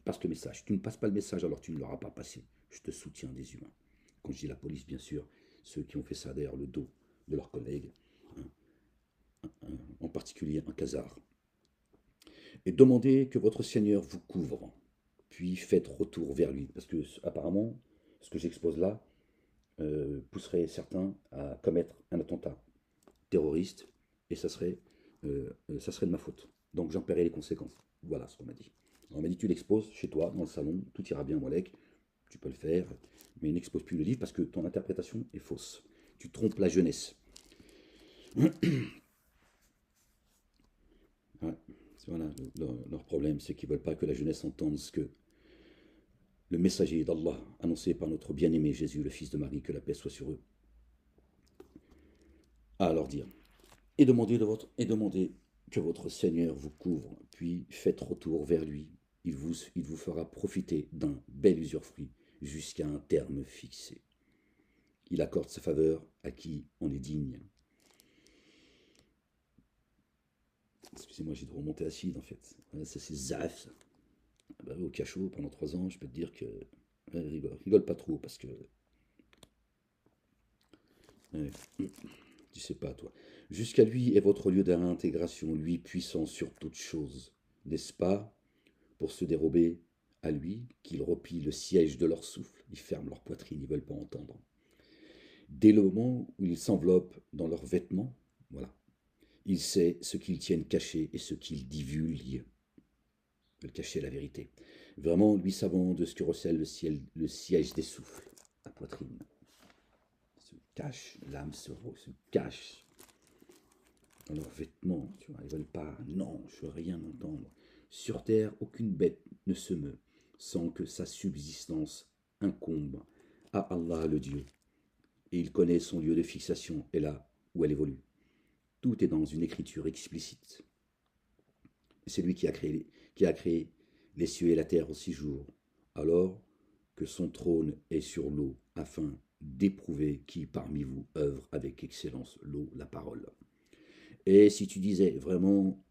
Passe le message. Tu ne passes pas le message, alors tu ne l'auras pas passé. Je te soutiens des humains. Quand je dis la police, bien sûr, ceux qui ont fait ça derrière le dos de leurs collègues, en particulier un khazar. Et demandez que votre Seigneur vous couvre, puis faites retour vers lui. Parce que, apparemment, ce que j'expose là pousserait certains à commettre un attentat terroriste, et ça serait de ma faute. Donc j'en paierai les conséquences. Voilà ce qu'on m'a dit. On m'a dit, tu l'exposes chez toi, dans le salon, tout ira bien, Walek, tu peux le faire, mais n'expose plus le livre parce que ton interprétation est fausse. Tu trompes la jeunesse. Ouais. Voilà, leur problème, c'est qu'ils ne veulent pas que la jeunesse entende ce que le messager d'Allah, annoncé par notre bien-aimé Jésus, le fils de Marie, que la paix soit sur eux, a à leur dire. Et demandez que votre Seigneur vous couvre, puis faites retour vers lui. Il vous fera profiter d'un bel usufruit jusqu'à un terme fixé. Il accorde sa faveur à qui en est digne. Excusez-moi, j'ai de remonter acide en fait. Ça c'est Zaf. Bah, au cachot pendant 3 ans, je peux te dire que rigole pas trop parce que tu sais pas toi. Jusqu'à lui est votre lieu de réintégration, lui puissant sur toute chose, n'est-ce pas? Pour se dérober à lui, qu'ils replient le siège de leur souffle, ils ferment leur poitrine, ils veulent pas entendre. Dès le moment où ils s'enveloppent dans leurs vêtements, voilà, il sait ce qu'ils tiennent caché et ce qu'ils divulguent. Ils veulent cacher la vérité. Vraiment, lui savant de ce que recèle le siège des souffles, la poitrine. Se cache, l'âme se cache dans leurs vêtements, tu vois, ils veulent pas, non, je veux rien entendre. Sur terre, aucune bête ne se meut sans que sa subsistance incombe à Allah le Dieu. Et il connaît son lieu de fixation et là où elle évolue. Tout est dans une écriture explicite. C'est lui qui a créé les cieux et la terre en 6 jours, alors que son trône est sur l'eau, afin d'éprouver qui parmi vous œuvre avec excellence l'eau, la parole. Et si tu disais vraiment,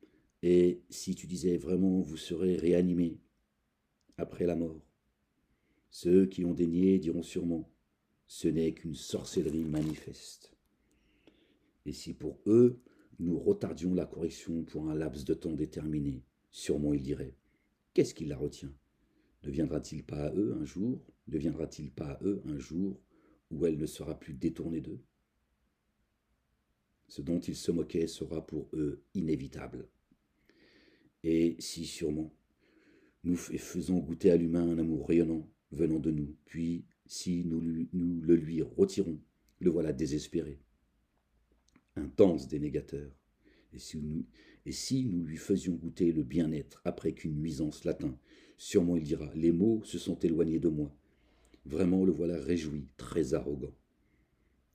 vous serez réanimés après la mort, ceux qui ont dénié diront sûrement, ce n'est qu'une sorcellerie manifeste. Et si pour eux, nous retardions la correction pour un laps de temps déterminé, sûrement ils diraient, qu'est-ce qui la retient? Ne viendra-t-il pas à eux un jour, ne viendra-t-il pas à eux un jour où elle ne sera plus détournée d'eux? Ce dont ils se moquaient sera pour eux inévitable. Et si sûrement nous faisons goûter à l'humain un amour rayonnant venant de nous, puis si nous le lui retirons, le voilà désespéré, intense dénégateur. Et si nous lui faisions goûter le bien-être après qu'une nuisance l'atteint, sûrement il dira, les maux se sont éloignés de moi. Vraiment le voilà réjoui, très arrogant.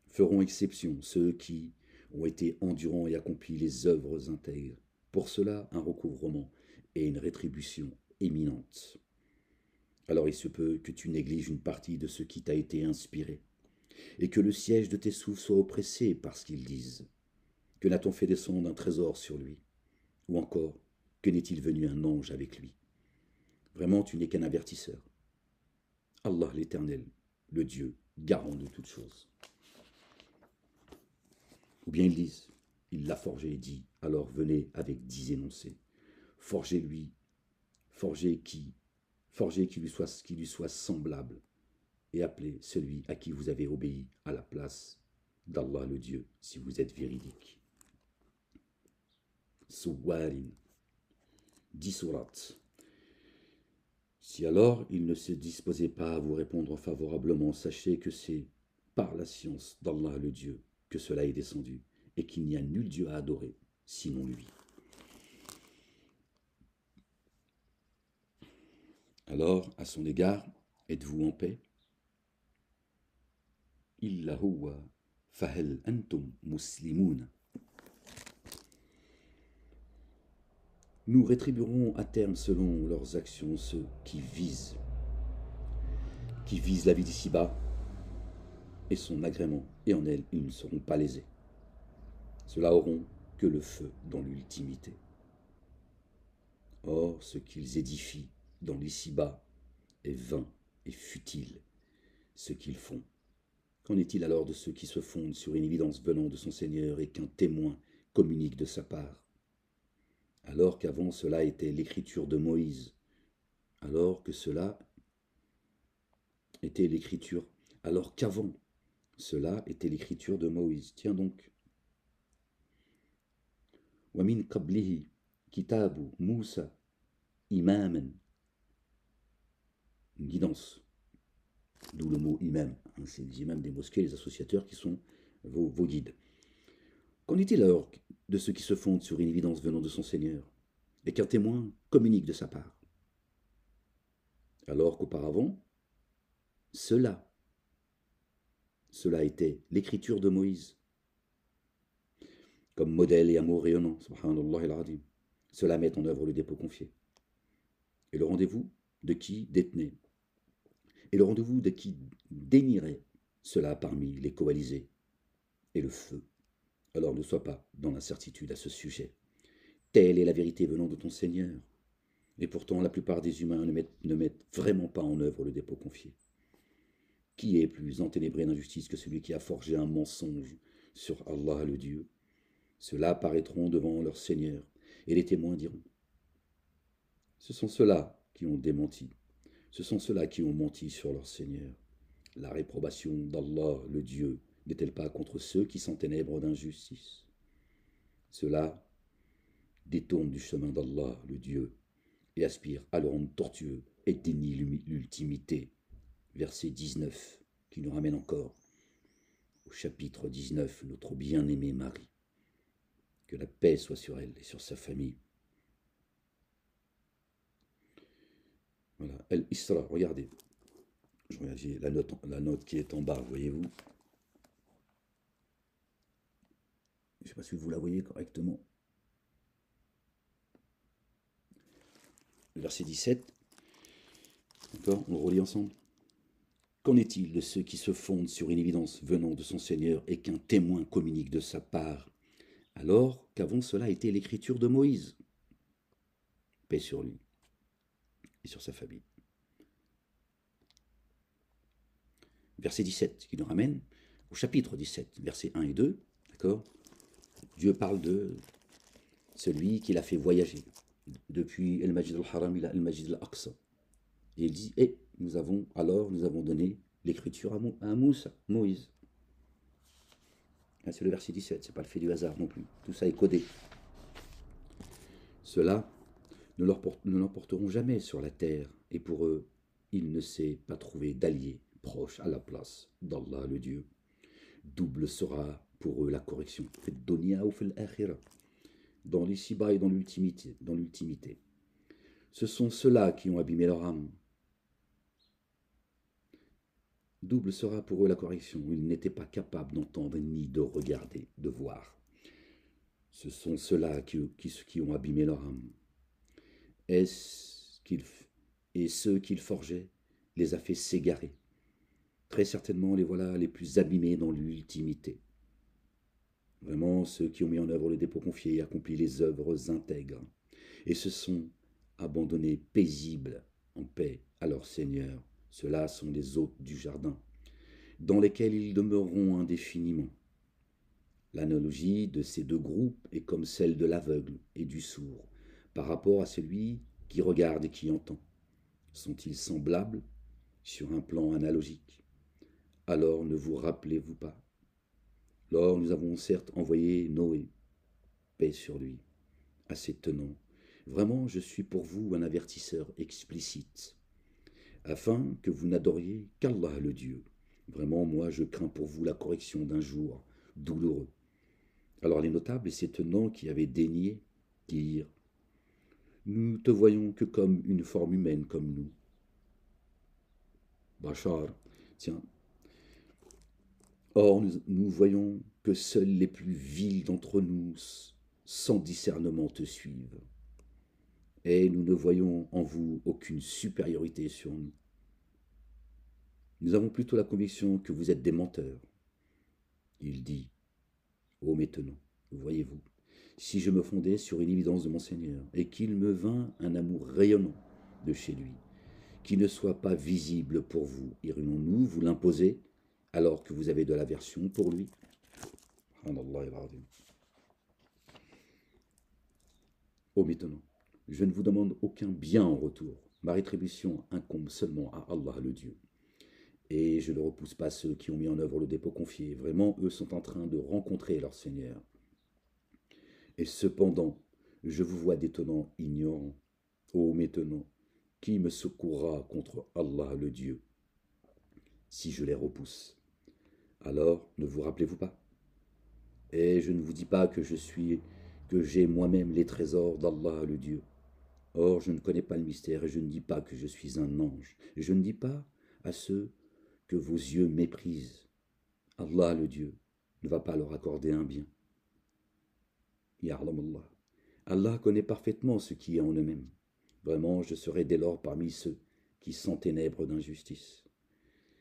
Feront exception ceux qui ont été endurants et accompli les œuvres intègres. Pour cela, un recouvrement et une rétribution éminente. Alors il se peut que tu négliges une partie de ce qui t'a été inspiré, et que le siège de tes souffles soit oppressé par ce qu'ils disent. Que n'a-t-on fait descendre un trésor sur lui? Ou encore, que n'est-il venu un ange avec lui? Vraiment, tu n'es qu'un avertisseur. Allah l'Éternel, le Dieu, garant de toutes choses. Ou bien ils disent, il l'a forgé et dit, alors venez avec 10 énoncés. Forgez-lui, forgez qui lui soit semblable, et appelez celui à qui vous avez obéi à la place d'Allah le Dieu, si vous êtes véridique. Souwarin, 10 sourates. Si alors il ne se disposait pas à vous répondre favorablement, sachez que c'est par la science d'Allah le Dieu que cela est descendu, et qu'il n'y a nul Dieu à adorer, sinon lui. Alors, à son égard, êtes-vous en paix? Illa huwa fahel antum muslimoun. Nous rétribuerons à terme selon leurs actions ceux qui visent la vie d'ici-bas et son agrément, et en elle ils ne seront pas lésés. Ceux-là auront que le feu dans l'ultimité. Or, ce qu'ils édifient dans l'ici-bas est vain et futile, ce qu'ils font. Qu'en est-il alors de ceux qui se fondent sur une évidence venant de son Seigneur et qu'un témoin communique de sa part? Alors qu'avant cela était l'écriture de Moïse, alors qu'avant cela était l'écriture de Moïse. Tiens donc. Wa min qablihi kitabu Musa imaman. Une guidance. D'où le mot imam. C'est les imams des mosquées, les associateurs qui sont vos guides. Qu'en est-il alors de ceux qui se fondent sur une évidence venant de son Seigneur et qu'un témoin communique de sa part? Alors qu'auparavant, cela était l'écriture de Moïse, comme modèle et amour rayonnant, subhanallah al-azim. Cela met en œuvre le dépôt confié. Et le rendez-vous de qui détenait, et le rendez-vous de qui dénierait cela parmi les coalisés, et le feu. Alors ne sois pas dans l'incertitude à ce sujet. Telle est la vérité venant de ton Seigneur. Et pourtant, la plupart des humains ne mettent vraiment pas en œuvre le dépôt confié. Qui est plus enténébré d'injustice que celui qui a forgé un mensonge sur Allah le Dieu? Ceux-là apparaîtront devant leur Seigneur, et les témoins diront, ce sont ceux-là qui ont démenti, ce sont ceux-là qui ont menti sur leur Seigneur. La réprobation d'Allah le Dieu n'est-elle pas contre ceux qui s'enténèbrent d'injustice? Ceux-là détournent du chemin d'Allah le Dieu, et aspirent à le rendre tortueux et dénient l'ultimité. Verset 19, qui nous ramène encore au chapitre 19, notre bien-aimée Marie. Que la paix soit sur elle et sur sa famille. Voilà, Al-Isra, regardez. Je regarde, j'ai la note qui est en bas, voyez-vous. Je ne sais pas si vous la voyez correctement. Verset 17. D'accord, on le relit ensemble. Qu'en est-il de ceux qui se fondent sur une évidence venant de son Seigneur et qu'un témoin communique de sa part, alors qu'avant cela était l'écriture de Moïse? Paix sur lui et sur sa famille. Verset 17, qui nous ramène au chapitre 17, versets 1 et 2, d'accord? Dieu parle de celui qui l'a fait voyager depuis El Majid al-Haram ila El Majid al-Aqsa. Et il dit, nous avons donné l'écriture à Moussa, Moïse. C'est le verset 17, c'est pas le fait du hasard non plus. Tout ça est codé. Ceux-là ne l'emporteront jamais sur la terre, et pour eux, il ne s'est pas trouvé d'allié proche à la place d'Allah le Dieu. Double sera pour eux la correction, dans l'ici-bas et dans l'ultimité. Ce sont ceux-là qui ont abîmé leur âme. Double sera pour eux la correction. Ils n'étaient pas capables d'entendre ni de regarder, de voir. Ce sont ceux-là qui ont abîmé leur âme. Et ceux qu'ils forgeaient les a fait s'égarer. Très certainement, les voilà les plus abîmés dans l'ultimité. Vraiment, ceux qui ont mis en œuvre le dépôt confié et accompli les œuvres intègres, et se sont abandonnés paisibles en paix à leur Seigneur. Ceux-là sont les hôtes du jardin, dans lesquels ils demeureront indéfiniment. L'analogie de ces deux groupes est comme celle de l'aveugle et du sourd, par rapport à celui qui regarde et qui entend. Sont-ils semblables sur un plan analogique? Alors ne vous rappelez-vous pas? Lors nous avons certes envoyé Noé, paix sur lui, assez tenant. Vraiment, je suis pour vous un avertisseur explicite, afin que vous n'adoriez qu'Allah le Dieu. Vraiment, moi, je crains pour vous la correction d'un jour douloureux. Alors les notables et ces tenants qui avaient daigné dirent, nous te voyons que comme une forme humaine comme nous. Bachar, tiens. Or, nous voyons que seuls les plus vils d'entre nous, sans discernement, te suivent. Et nous ne voyons en vous aucune supériorité sur nous. Nous avons plutôt la conviction que vous êtes des menteurs. Il dit, ô mes tenants, voyez-vous, si je me fondais sur une évidence de mon Seigneur, et qu'il me vint un amour rayonnant de chez lui, qui ne soit pas visible pour vous, irions-nous vous l'imposer, alors que vous avez de l'aversion pour lui? Ô mes tenants, je ne vous demande aucun bien en retour. Ma rétribution incombe seulement à Allah le Dieu. Et je ne repousse pas ceux qui ont mis en œuvre le dépôt confié. Vraiment, eux sont en train de rencontrer leur Seigneur. Et cependant, je vous vois des tenants ignorants. Ô mes tenants, qui me secourra contre Allah le Dieu, si je les repousse? Alors, ne vous rappelez-vous pas? Et je ne vous dis pas que j'ai moi-même les trésors d'Allah le Dieu. Or, je ne connais pas le mystère et je ne dis pas que je suis un ange. Et je ne dis pas à ceux que vos yeux méprisent. Allah le Dieu ne va pas leur accorder un bien. Ya'lam Allah. Allah connaît parfaitement ce qui est en eux-mêmes. Vraiment, je serai dès lors parmi ceux qui s'enténèbrent d'injustice.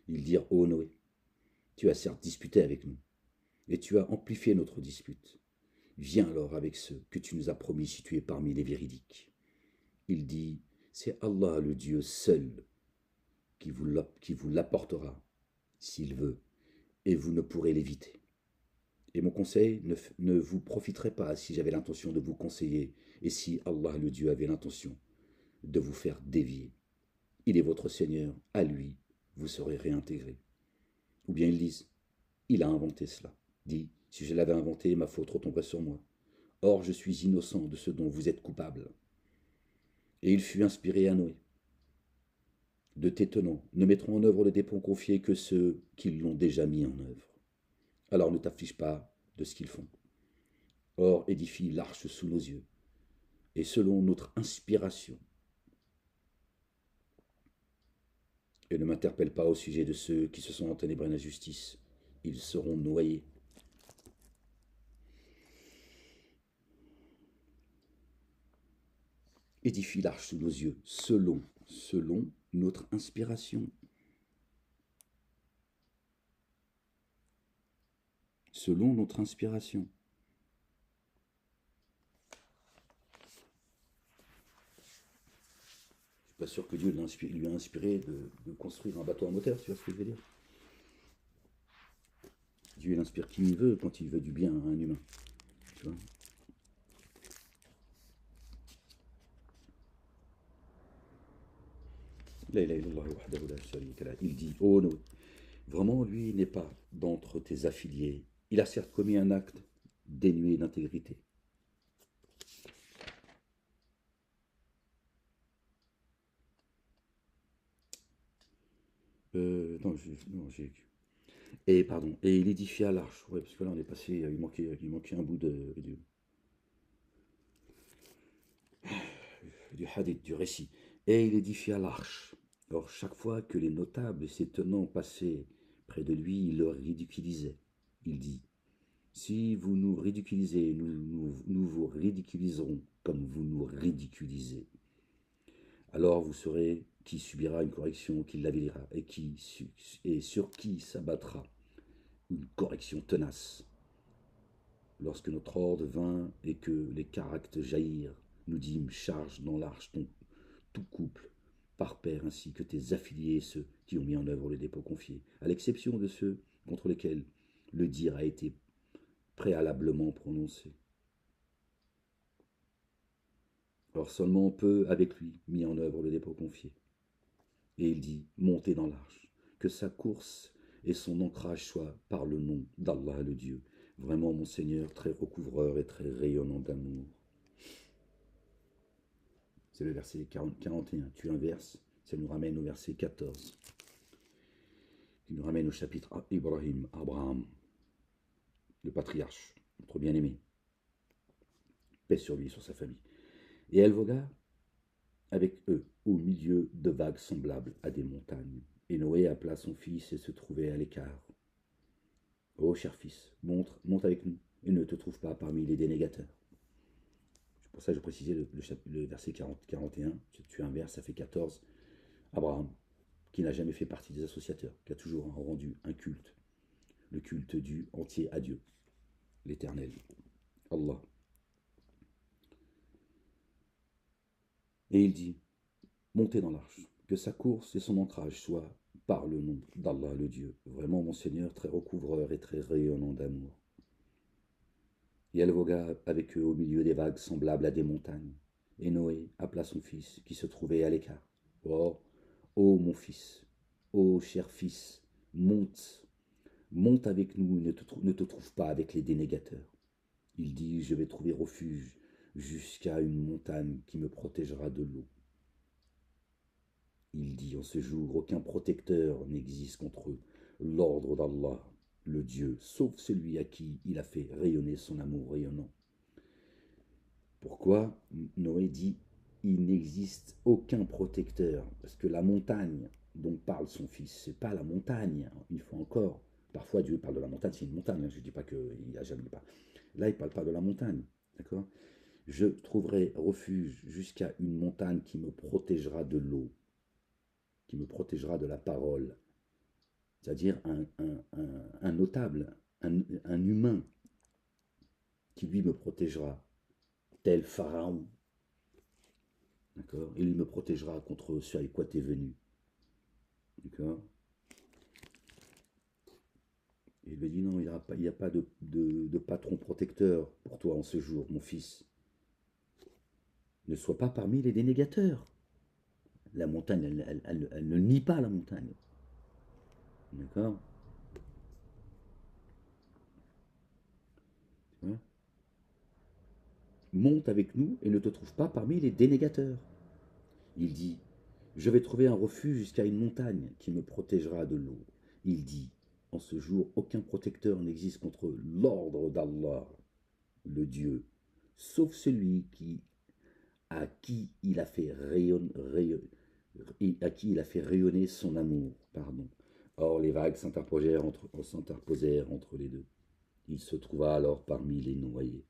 Ils dirent, ô Noé, tu as certes disputé avec nous, et tu as amplifié notre dispute. Viens alors avec ceux que tu nous as promis si tu es parmi les véridiques. Il dit, c'est Allah le Dieu seul qui vous l'apportera, s'il veut, et vous ne pourrez l'éviter. Et mon conseil ne vous profiterait pas si j'avais l'intention de vous conseiller, et si Allah le Dieu avait l'intention de vous faire dévier. Il est votre Seigneur, à lui, vous serez réintégrés. Ou bien ils disent, il a inventé cela. Dit, si je l'avais inventé, ma faute retomberait sur moi. Or, je suis innocent de ce dont vous êtes coupable. Et il fut inspiré à Noé. De tes tenants ne mettront en œuvre le dépôt confié que ceux qui l'ont déjà mis en œuvre. Alors ne t'afflige pas de ce qu'ils font. Or, édifie l'arche sous nos yeux, et selon notre inspiration. Et ne m'interpelle pas au sujet de ceux qui se sont enténébrés d'injustice. Ils seront noyés. Édifie l'arche sous nos yeux, selon notre inspiration. Selon notre inspiration. Je ne suis pas sûr que Dieu lui a inspiré de construire un bateau à moteur, tu vois ce que je veux dire? Dieu il inspire qui il veut quand il veut du bien à un humain. Tu vois. La ilaha illallah wahdahu la sharika lah. Il dit, oh non, vraiment, lui n'est pas d'entre tes affiliés. Il a certes commis un acte dénué d'intégrité. Non, et pardon, et il édifia l'arche. Ouais, parce que là on est passé, il manquait un bout du hadith, du récit. Et il édifia l'arche. Or, chaque fois que les notables et ses tenants passaient près de lui, il leur ridiculisait. Il dit, si vous nous ridiculisez, nous vous ridiculiserons comme vous nous ridiculisez. Alors vous saurez qui subira une correction, qui l'avilira, et sur qui s'abattra une correction tenace. Lorsque notre ordre vint et que les caractères jaillirent, nous dîmes charge dans l'arche tout couple, par pair, ainsi que tes affiliés, ceux qui ont mis en œuvre le dépôt confié, à l'exception de ceux contre lesquels le dire a été préalablement prononcé. Or seulement peu avec lui mis en œuvre le dépôt confié. Et il dit, montez dans l'arche, que sa course et son ancrage soient par le nom d'Allah le Dieu, vraiment mon Seigneur, très recouvreur et très rayonnant d'amour. C'est le verset 41. Tu inverses, ça nous ramène au verset 14, qui nous ramène au chapitre Ibrahim, Abraham, le patriarche, notre bien-aimé. Paix sur lui, sur sa famille. Et elle vogua avec eux au milieu de vagues semblables à des montagnes. Et Noé appela son fils et se trouvait à l'écart. Ô cher fils, monte avec nous et ne te trouve pas parmi les dénégateurs. C'est pour ça que je précisais le verset 41. Tu inverses, ça fait 14. Abraham, qui n'a jamais fait partie des associateurs, qui a toujours rendu un culte, le culte dû entier à Dieu, l'Éternel, Allah. Et il dit, montez dans l'arche, que sa course et son ancrage soient par le nom d'Allah le Dieu, vraiment mon Seigneur, très recouvreur et très rayonnant d'amour. Et elle vogua avec eux au milieu des vagues semblables à des montagnes. Et Noé appela son fils, qui se trouvait à l'écart. Oh, ô mon fils, ô cher fils, monte avec nous et ne te trouve pas avec les dénégateurs. Il dit, je vais trouver refuge jusqu'à une montagne qui me protégera de l'eau. Il dit, en ce jour, aucun protecteur n'existe contre l'ordre d'Allah, le Dieu, sauf celui à qui il a fait rayonner son amour rayonnant. Pourquoi Noé dit, il n'existe aucun protecteur? Parce que la montagne dont parle son fils, c'est pas la montagne, une fois encore. Parfois Dieu parle de la montagne, c'est une montagne, je ne dis pas qu'il n'a jamais pas. Là, il ne parle pas de la montagne, d'accord? Je trouverai refuge jusqu'à une montagne qui me protégera de l'eau, qui me protégera de la parole, c'est-à-dire un notable, un humain qui lui me protégera, tel Pharaon, d'accord? Et lui me protégera contre ce avec quoi tu es venu, d'accord? Et il lui dit non, il n'y a pas de patron protecteur pour toi en ce jour, mon fils. Ne sois pas parmi les dénégateurs. La montagne, elle ne nie pas la montagne. D'accord? Hein? Monte avec nous et ne te trouve pas parmi les dénégateurs. Il dit, je vais trouver un refuge jusqu'à une montagne qui me protégera de l'eau. Il dit, en ce jour, aucun protecteur n'existe contre l'ordre d'Allah, le Dieu, sauf celui à qui il a fait rayonner son amour. Pardon. Or les vagues s'interposèrent entre les deux. Il se trouva alors parmi les noyés.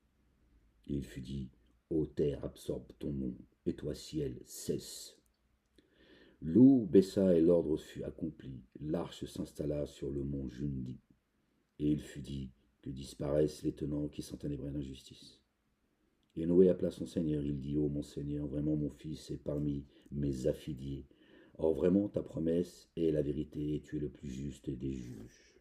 Et il fut dit, ô terre, absorbe ton nom, et toi, ciel, cesse. L'eau baissa et l'ordre fut accompli. L'arche s'installa sur le mont Jundi. Et il fut dit, que disparaissent les tenants qui sont ténébrés d'injustice. Et Noé appela son Seigneur, il dit, ô mon Seigneur, vraiment mon fils est parmi mes affiliés. Or vraiment ta promesse est la vérité, et tu es le plus juste des juges.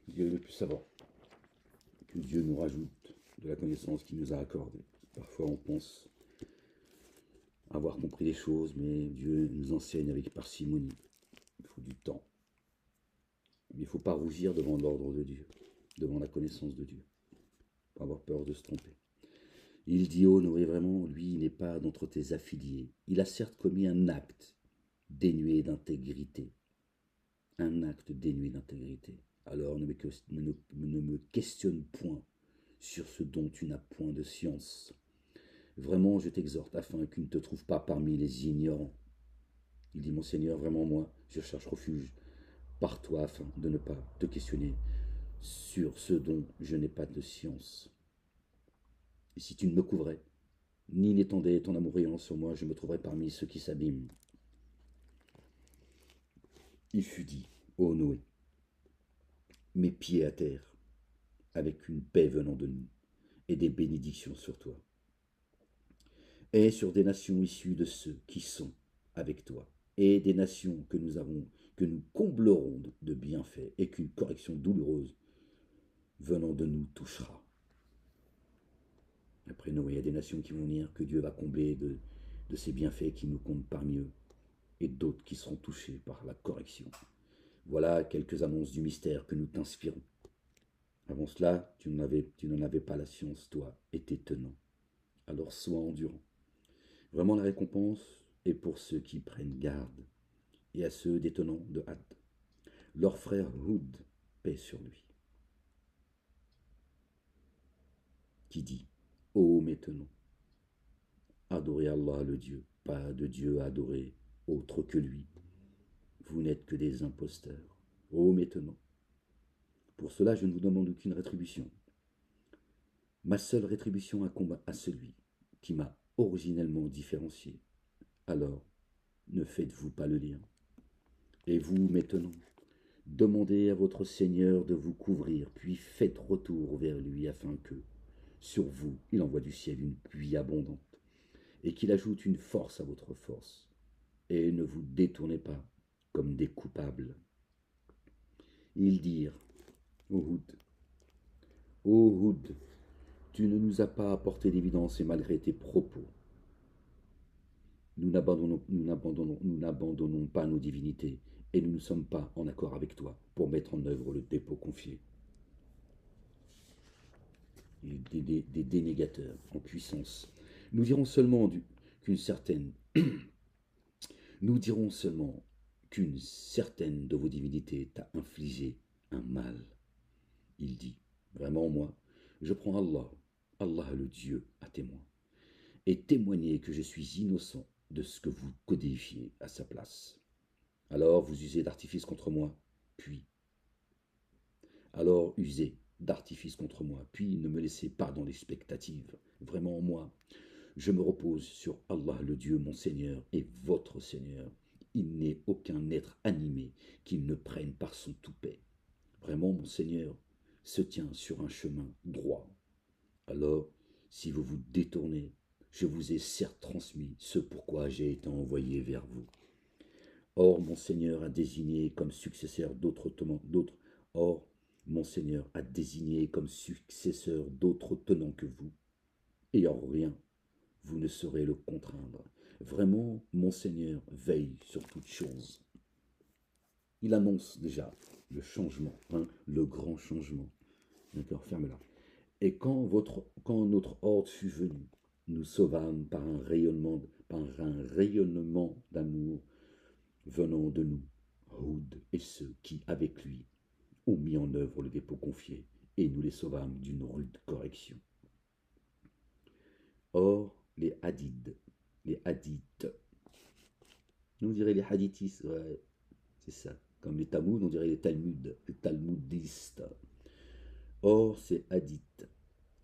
Dieu est le plus savant. Que Dieu nous rajoute de la connaissance qu'il nous a accordée. Parfois on pense avoir compris les choses, mais Dieu nous enseigne avec parcimonie. Il faut du temps. Mais il ne faut pas rougir devant l'ordre de Dieu, devant la connaissance de Dieu. Pas avoir peur de se tromper. Il dit, oh Noé, vraiment, lui, il n'est pas d'entre tes affiliés. Il a certes commis un acte dénué d'intégrité. Un acte dénué d'intégrité. Alors ne me questionne point sur ce dont tu n'as point de science. Vraiment, je t'exhorte afin que tu ne te trouves pas parmi les ignorants. Il dit, mon Seigneur, vraiment moi, je cherche refuge par toi afin de ne pas te questionner sur ce dont je n'ai pas de science. Et si tu ne me couvrais, ni n'étendais ton amour rayonnant sur moi, je me trouverais parmi ceux qui s'abîment. Il fut dit, ô Noé, mes pieds à terre, avec une paix venant de nous, et des bénédictions sur toi, et sur des nations issues de ceux qui sont avec toi, et des nations que nous comblerons de bienfaits, et qu'une correction douloureuse venant de nous touchera. Après Noé, il y a des nations qui vont venir, que Dieu va combler de ces bienfaits qui nous comptent parmi eux, et d'autres qui seront touchés par la correction. Voilà quelques annonces du mystère que nous t'inspirons. Avant cela, tu n'en avais pas la science, toi, et tes tenants. Alors sois endurant. Vraiment, la récompense est pour ceux qui prennent garde, et à ceux des tenants de hâte. Leur frère Houd, paix sur lui, qui dit, ô mes tenants, adorez Allah le Dieu, pas de Dieu à adorer autre que lui. Vous n'êtes que des imposteurs. Ô mes tenants, pour cela je ne vous demande aucune rétribution. Ma seule rétribution incombe à celui qui m'a originellement différencié. Alors, ne faites-vous pas le lien. Et vous, maintenant, demandez à votre Seigneur de vous couvrir, puis faites retour vers lui afin que, sur vous, il envoie du ciel une pluie abondante, et qu'il ajoute une force à votre force. Et ne vous détournez pas comme des coupables. Ils dirent, ô Houd, tu ne nous as pas apporté d'évidence et malgré tes propos, nous n'abandonnons pas nos divinités et nous ne sommes pas en accord avec toi pour mettre en œuvre le dépôt confié. Des dénégateurs en puissance. Nous dirons seulement qu'une certaine nous dirons seulement qu'une certaine de vos divinités t'a infligé un mal. Il dit, vraiment moi, je prends Allah le Dieu à témoin, et témoignez que je suis innocent de ce que vous codifiez à sa place. Alors vous usez d'artifice contre moi, puis. Alors usez d'artifice contre moi, puis ne me laissez pas dans l'expectative. Vraiment, moi, je me repose sur Allah le Dieu, mon Seigneur et votre Seigneur. Il n'est aucun être animé qu'il ne prenne par son toupet. Vraiment, mon Seigneur se tient sur un chemin droit. Alors, si vous vous détournez, je vous ai certes transmis ce pourquoi j'ai été envoyé vers vous. Or, mon Seigneur a désigné comme successeur Or, mon Seigneur a désigné comme successeur d'autres tenants que vous, et en rien vous ne saurez le contraindre. Vraiment, mon Seigneur veille sur toutes choses. Il annonce déjà le changement, le grand changement. D'accord, ferme-la. Et quand notre horde fut venue, nous sauvâmes par un rayonnement d'amour venant de nous, Houd et ceux qui, avec lui, ont mis en œuvre le dépôt confié, et nous les sauvâmes d'une rude correction. Or, les hadiths, nous dirait les hadithis, ouais, c'est ça. Comme les Talmuds, on dirait les talmudistes. Or, ces hadiths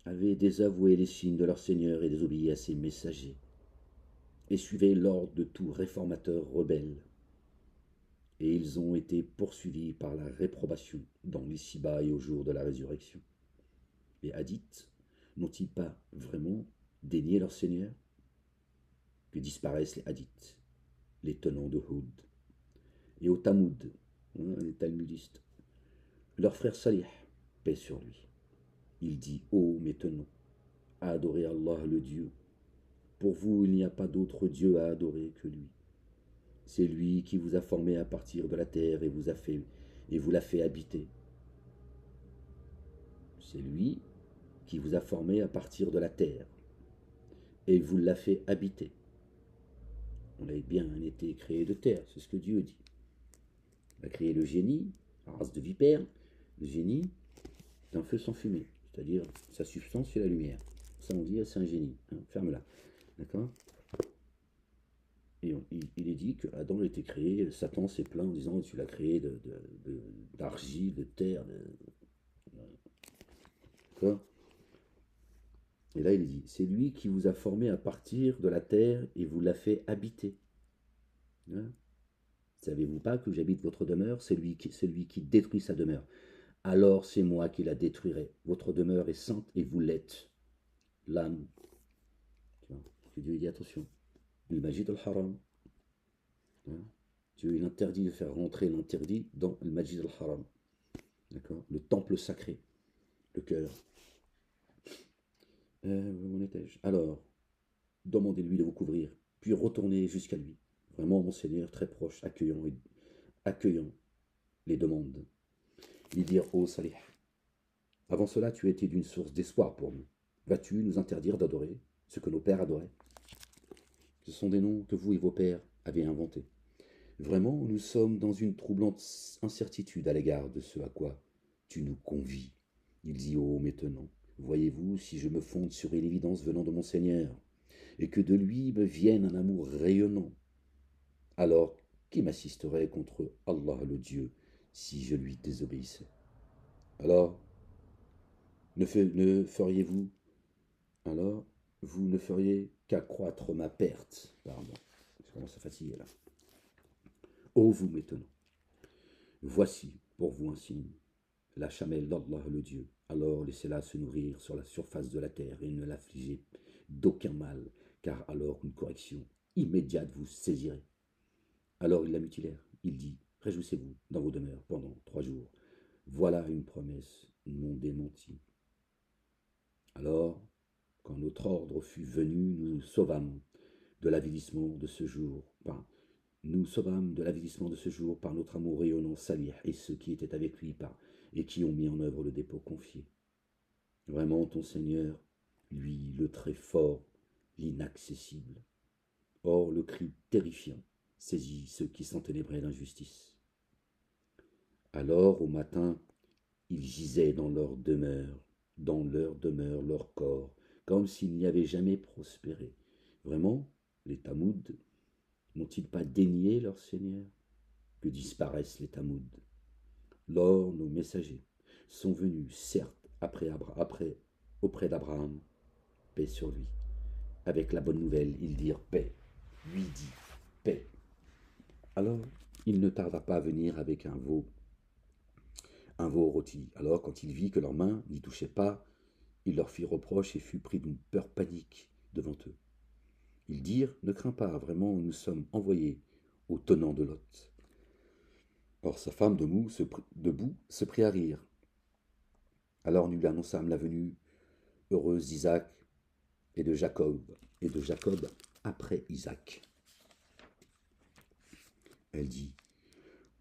avaient désavoué les signes de leur Seigneur et désobéi à ses messagers, et suivaient l'ordre de tout réformateur rebelle. Et ils ont été poursuivis par la réprobation dans l'ici-bas et au jour de la résurrection. Les hadiths n'ont-ils pas vraiment dénié leur Seigneur? Que disparaissent les hadiths, les tenants de Houd, et au Talmud, les talmudistes. Leur frère Salih, paix sur lui, il dit, ô mes tenants, adorez Allah le Dieu. Pour vous, il n'y a pas d'autre Dieu à adorer que lui. C'est lui qui vous a formé à partir de la terre et vous l'a fait habiter. C'est lui qui vous a formé à partir de la terre et vous l'a fait habiter. On a bien été créé de terre, c'est ce que Dieu dit. Il a créé le génie, la race de vipère, le génie d'un feu sans fumée, c'est-à-dire sa substance c'est la lumière. Ça on dit c'est un génie, hein, ferme-la, d'accord. Et il est dit que Adam a été créé, Satan s'est plaint en disant tu l'as créé d'argile, de terre, d'accord. Et là il est dit, c'est lui qui vous a formé à partir de la terre et vous l'a fait habiter. Hein. Savez-vous pas que j'habite votre demeure? C'est lui qui détruit sa demeure. Alors c'est moi qui la détruirai. Votre demeure est sainte et vous l'êtes. L'âme. Dieu dit attention. Le Majid al-Haram. Hein. Dieu il interdit de faire rentrer l'interdit dans le Majid al-Haram. D'accord. Le temple sacré. Le cœur. Où en étais-je? Alors, demandez-lui de vous couvrir, puis retournez jusqu'à lui. Vraiment, mon Seigneur, très proche, accueillant les demandes. Lui dire, ô Salih, avant cela, tu étais d'une source d'espoir pour nous. Vas-tu nous interdire d'adorer ce que nos pères adoraient? Ce sont des noms que vous et vos pères avez inventés. Vraiment, nous sommes dans une troublante incertitude à l'égard de ce à quoi tu nous convies. Il dit, ô maintenant, voyez-vous, si je me fonde sur une évidence venant de mon Seigneur, et que de lui me vienne un amour rayonnant, alors qui m'assisterait contre Allah le Dieu si je lui désobéissais? Alors, ne feriez-vous alors vous ne feriez qu'accroître ma perte. Pardon, je commence à fatiguer là. Ô vous m'étonnant, voici pour vous un signe, la chamelle d'Allah le Dieu. Alors laissez-la se nourrir sur la surface de la terre et ne l'affligez d'aucun mal, car alors une correction immédiate vous saisirait. Alors ils la mutilèrent. Il dit, réjouissez-vous dans vos demeures pendant 3 jours. Voilà une promesse non démentie. Alors, quand notre ordre fut venu, nous sauvâmes de l'avilissement de ce jour. Nous sauvâmes de l'avilissement de ce jour par notre amour rayonnant Salih et ceux qui étaient avec lui et qui ont mis en œuvre le dépôt confié. Vraiment ton Seigneur, lui le très fort, l'inaccessible. Or le cri terrifiant saisit ceux qui s'enténébraient d'injustice. Alors au matin, ils gisaient dans leur demeure, leur corps, comme s'ils n'y avaient jamais prospéré. Vraiment, les Tamouds n'ont-ils pas dénié leur Seigneur? Que disparaissent les Tamouds. Lors nos messagers sont venus, certes, auprès d'Abraham, paix sur lui. Avec la bonne nouvelle, ils dirent paix, lui dit paix. Alors, il ne tarda pas à venir avec un veau rôti. Alors, quand il vit que leurs mains n'y touchaient pas, il leur fit reproche et fut pris d'une peur panique devant eux. Ils dirent, ne crains pas, vraiment, nous sommes envoyés au tenant de Lot. Or sa femme debout se prit à rire. Alors nous lui annonçâmes la venue heureuse d'Isaac et de Jacob après Isaac. Elle dit,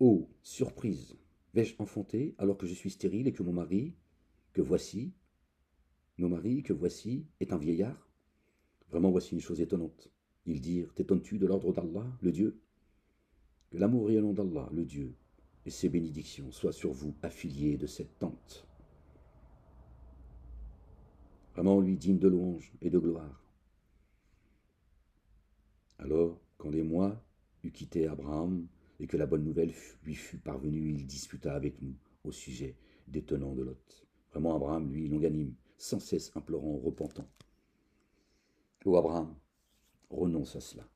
oh, surprise, vais-je enfanter alors que je suis stérile et que mon mari, que voici, est un vieillard? Vraiment, voici une chose étonnante. Ils dirent, t'étonnes-tu de l'ordre d'Allah, le Dieu? Que l'amour rayonnant d'Allah, le Dieu, et ses bénédictions soient sur vous, affiliés de cette tente. Vraiment, lui digne de louange et de gloire. Alors, quand les mois eut quitté Abraham et que la bonne nouvelle lui fut parvenue, il disputa avec nous au sujet des tenants de Lot. Vraiment, Abraham, lui, longanime, sans cesse implorant, repentant. Ô Abraham, renonce à cela.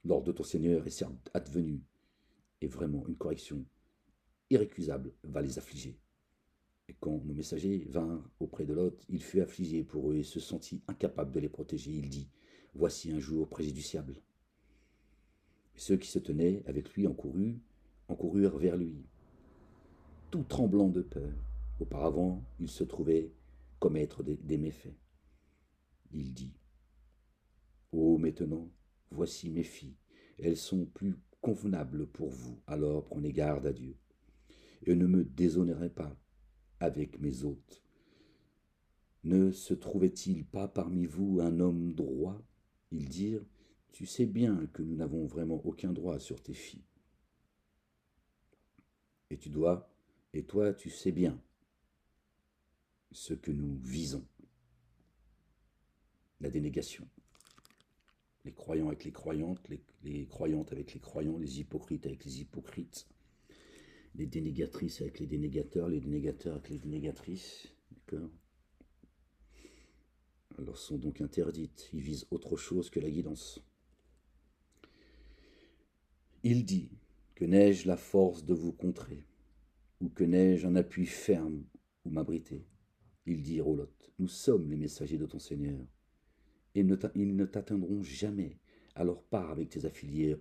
L'ordre de ton Seigneur est certes advenu, et vraiment une correction irrécusable va les affliger. Et quand nos messagers vinrent auprès de Lot, il fut affligé pour eux et se sentit incapable de les protéger. Il dit, voici un jour préjudiciable. Et ceux qui se tenaient avec lui encoururent vers lui. tout tremblant de peur. Auparavant, il se trouvait commettre des méfaits. Il dit, oh, maintenant, voici mes filles, elles sont plus convenables pour vous, alors prenez garde à Dieu, et ne me déshonorez pas avec mes hôtes. Ne se trouvait-il pas parmi vous un homme droit? Ils dirent, tu sais bien que nous n'avons vraiment aucun droit sur tes filles. Et toi, tu sais bien ce que nous visons. La dénégation. Les croyants avec les croyantes, les croyantes avec les croyants, les hypocrites avec les hypocrites, les dénégatrices avec les dénégateurs avec les dénégatrices. D'accord? Alors sont donc interdites. Ils visent autre chose que la guidance. Il dit, que n'ai-je la force de vous contrer, ou que n'ai-je un appui ferme où m'abriter? Ils dirent au Lot, nous sommes les messagers de ton Seigneur, et ils ne t'atteindront jamais. Alors pars avec tes affiliés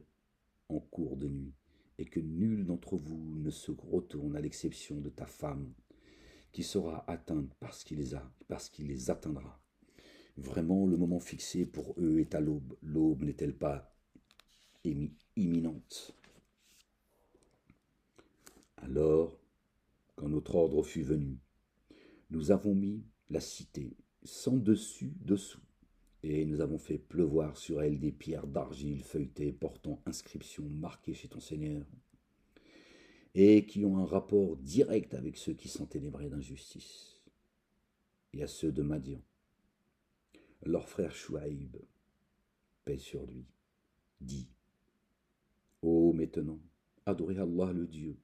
en cours de nuit, et que nul d'entre vous ne se retourne à l'exception de ta femme, qui sera atteinte parce qu'il les atteindra. Vraiment, le moment fixé pour eux est à l'aube. L'aube n'est-elle pas imminente? Alors, quand notre ordre fut venu, nous avons mis la cité sans dessus-dessous, et nous avons fait pleuvoir sur elle des pierres d'argile feuilletées portant inscription marquée chez ton Seigneur, et qui ont un rapport direct avec ceux qui s'enténébraient d'injustice, et à ceux de Madian. Leur frère Chouaïb, paix sur lui, dit, ô maintenant, adorez Allah le Dieu.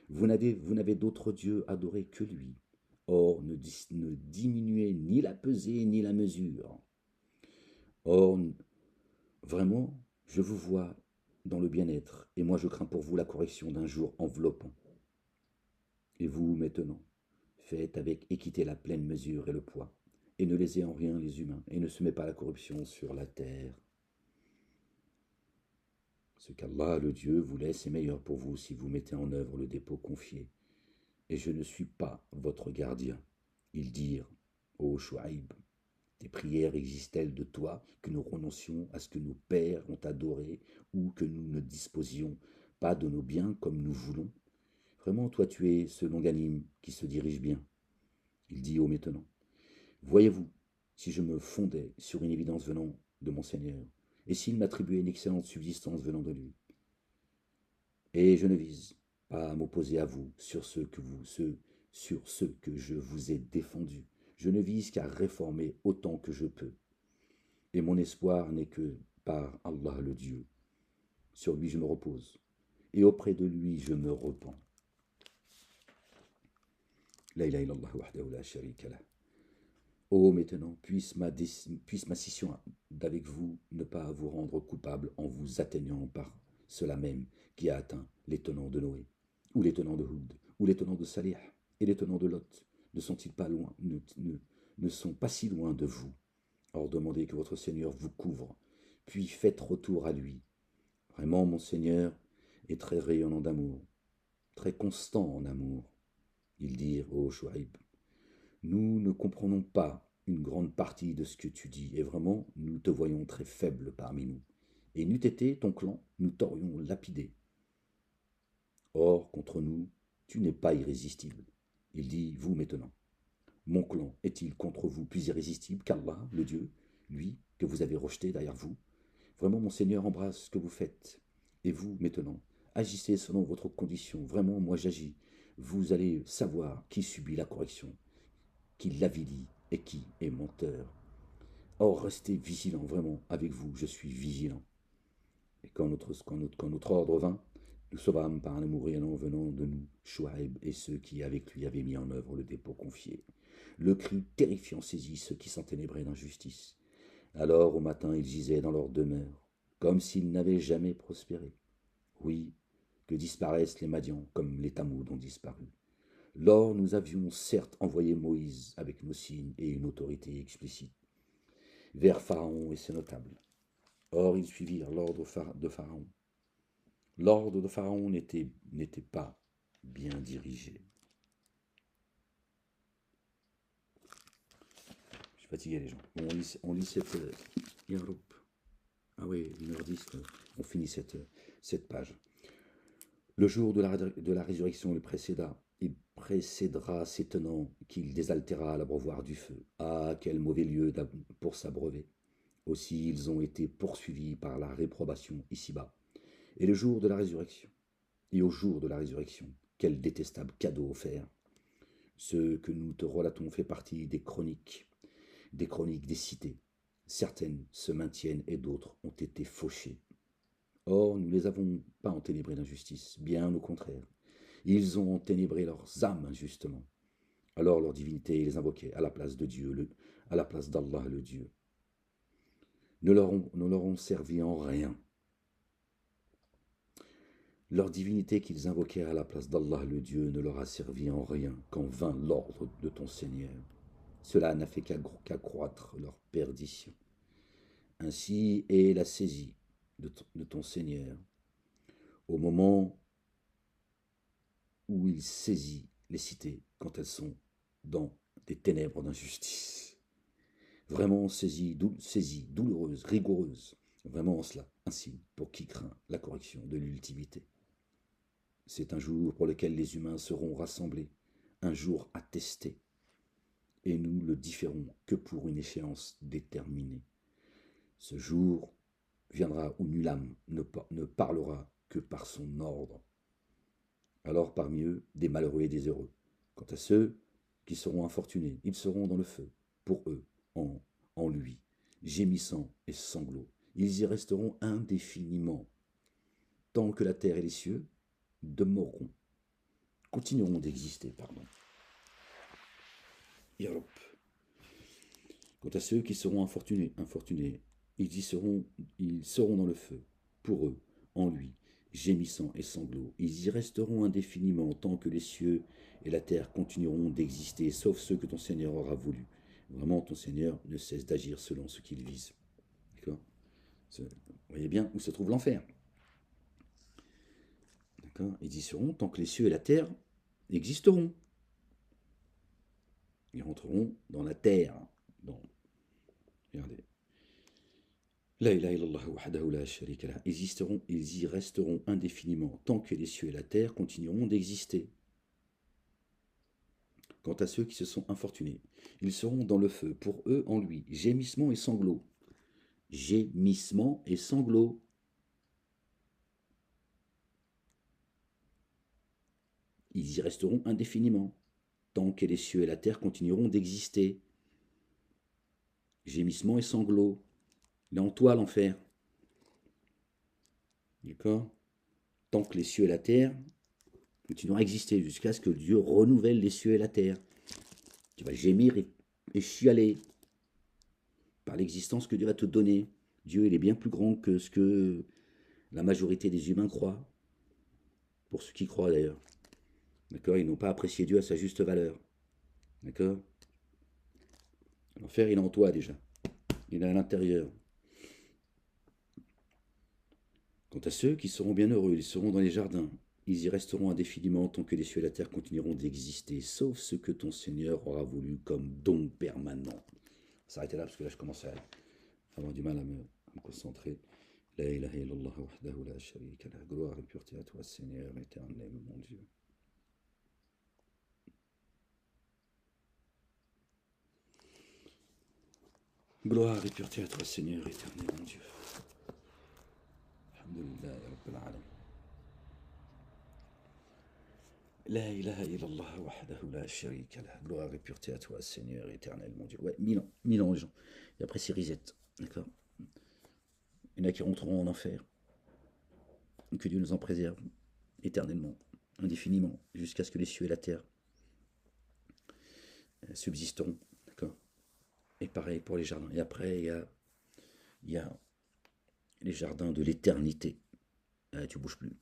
Vous n'avez d'autre Dieu adoré que lui. Or, ne diminuez ni la pesée ni la mesure. Or, vraiment, je vous vois dans le bien-être, et moi je crains pour vous la correction d'un jour enveloppant. Et vous, maintenant, faites avec équité la pleine mesure et le poids, et ne lésez en rien les humains, et ne semez pas la corruption sur la terre. Ce qu'Allah, le Dieu, vous laisse est meilleur pour vous si vous mettez en œuvre le dépôt confié. Et je ne suis pas votre gardien. Ils dirent, ô Chouaïb, tes prières exigent-elles de toi que nous renoncions à ce que nos pères ont adoré ou que nous ne disposions pas de nos biens comme nous voulons? Vraiment, toi, tu es ce longanime qui se dirige bien. Il dit, ô maintenant, voyez-vous, si je me fondais sur une évidence venant de mon Seigneur, et s'il m'attribuait une excellente subsistance venant de lui, et je ne vise pas à m'opposer à vous sur ce que je vous ai défendu. Je ne vise qu'à réformer autant que je peux. Et mon espoir n'est que par Allah le Dieu. Sur lui je me repose, et auprès de lui je me repens. La ilaha illallah wahdahu la sharika lah. Oh, maintenant, puisse ma scission d'avec vous ne pas vous rendre coupable en vous atteignant par cela même qui a atteint les tenants de Noé, ou les tenants de Houd, ou les tenants de Salih, et les tenants de Lot. Ne sont-ils pas loin, ne sont pas si loin de vous? Or demandez que votre Seigneur vous couvre, puis faites retour à lui. Vraiment, mon Seigneur est très rayonnant d'amour, très constant en amour. Ils dirent, ô Chouaïb, nous ne comprenons pas une grande partie de ce que tu dis, et vraiment, nous te voyons très faible parmi nous. Et n'eût été ton clan, nous t'aurions lapidé. Or, contre nous, tu n'es pas irrésistible. Il dit, vous maintenant, mon clan est-il contre vous plus irrésistible qu'Allah, le Dieu, lui, que vous avez rejeté derrière vous? Vraiment, mon Seigneur embrasse ce que vous faites. Et vous, maintenant, agissez selon votre condition. Vraiment, moi j'agis. Vous allez savoir qui subit la correction, qui l'avilit et qui est menteur. Or, restez vigilant, vraiment, avec vous, je suis vigilant. Et quand notre ordre vint, nous sauvâmes par un amour rayonnant venant de nous, Chouaïb et ceux qui avec lui avaient mis en œuvre le dépôt confié. Le cri terrifiant saisit ceux qui s'enténébraient d'injustice. Alors, au matin, ils gisaient dans leur demeure, comme s'ils n'avaient jamais prospéré. Oui, que disparaissent les Madians, comme les Tamouds ont disparu. Lors, nous avions certes envoyé Moïse avec nos signes et une autorité explicite vers Pharaon et ses notables. Or, ils suivirent l'ordre de Pharaon. L'ordre de Pharaon n'était pas bien dirigé. Fatigué les gens. Bon, on lit cette... Yaroup. Ah oui, 1h10, on finit cette page. Le jour de la résurrection il précédera s'étonnant qu'il désaltéra l'abreuvoir du feu. Ah, quel mauvais lieu pour s'abreuver. Aussi ils ont été poursuivis par la réprobation ici-bas. Et le jour de la résurrection, et au jour de la résurrection, quel détestable cadeau offert. Ce que nous te relatons fait partie des chroniques des cités. Certaines se maintiennent et d'autres ont été fauchées. Or, nous ne les avons pas enténébrés d'injustice, bien au contraire. Ils ont enténébré leurs âmes injustement. Alors leur divinité les invoquait à la place de Dieu, à la place d'Allah le Dieu. Ne leur ont servi en rien. Leur divinité qu'ils invoquaient à la place d'Allah le Dieu ne leur a servi en rien qu'en vain l'ordre de ton Seigneur. Cela n'a fait qu'accroître leur perdition. Ainsi est la saisie de ton Seigneur au moment où il saisit les cités quand elles sont dans des ténèbres d'injustice. Vraiment saisie, douloureuse, rigoureuse. Vraiment en cela, ainsi pour qui craint la correction de l'ultimité. C'est un jour pour lequel les humains seront rassemblés, un jour à tester, et nous le différons que pour une échéance déterminée. Ce jour viendra où nulle âme ne parlera que par son ordre. Alors parmi eux, des malheureux et des heureux. Quant à ceux qui seront infortunés, ils seront dans le feu, pour eux, en lui, gémissant et sanglots. Ils y resteront indéfiniment, tant que la terre et les cieux demeureront, continueront d'exister, Quant à ceux qui seront infortunés, ils seront dans le feu, pour eux, en lui, gémissant et sanglots. Ils y resteront indéfiniment tant que les cieux et la terre continueront d'exister, sauf ceux que ton Seigneur aura voulu. Vraiment, ton Seigneur ne cesse d'agir selon ce qu'il vise. D'accord ? Vous voyez bien où se trouve l'enfer. D'accord ? Ils y seront tant que les cieux et la terre existeront. Ils rentreront dans la terre. Regardez. La ilaha illallah wahdahu la sharika lah. Ils y resteront indéfiniment tant que les cieux et la terre continueront d'exister. Quant à ceux qui se sont infortunés, ils seront dans le feu, pour eux en lui, gémissements et sanglots. Gémissements et sanglots. Ils y resteront indéfiniment, tant que les cieux et la terre continueront d'exister. Gémissements et sanglots. Il est en toi l'enfer. D'accord ? Tant que les cieux et la terre continueront à exister, jusqu'à ce que Dieu renouvelle les cieux et la terre. Tu vas gémir et chialer par l'existence que Dieu va te donner. Dieu, il est bien plus grand que ce que la majorité des humains croient. Pour ceux qui croient d'ailleurs. D'accord ? Ils n'ont pas apprécié Dieu à sa juste valeur. D'accord ? L'enfer, il est en toi déjà. Il est à l'intérieur. Quant à ceux qui seront bien heureux, ils seront dans les jardins. Ils y resteront indéfiniment tant que les cieux et la terre continueront d'exister, sauf ce que ton Seigneur aura voulu comme don permanent. On va s'arrêter là parce que là je commence à avoir du mal à me concentrer. La ilaha illallah wahdahu la sharika lah. Gloire et pureté à toi, Seigneur éternel, mon Dieu. Gloire et pureté à toi, Seigneur éternel, mon Dieu. Alhamdulillah, Rabbil Alamin. La ilaha illallah wahdahu la sharika lah. Gloire et pureté à toi, Seigneur éternel, mon Dieu. Ouais, 1000 ans les gens. Et après c'est reset, d'accord ? Il y en a qui rentreront en enfer. Que Dieu nous en préserve éternellement, indéfiniment, jusqu'à ce que les cieux et la terre subsisteront, d'accord ? Et pareil pour les jardins. Et après, il y a les jardins de l'éternité. Tu bouges plus.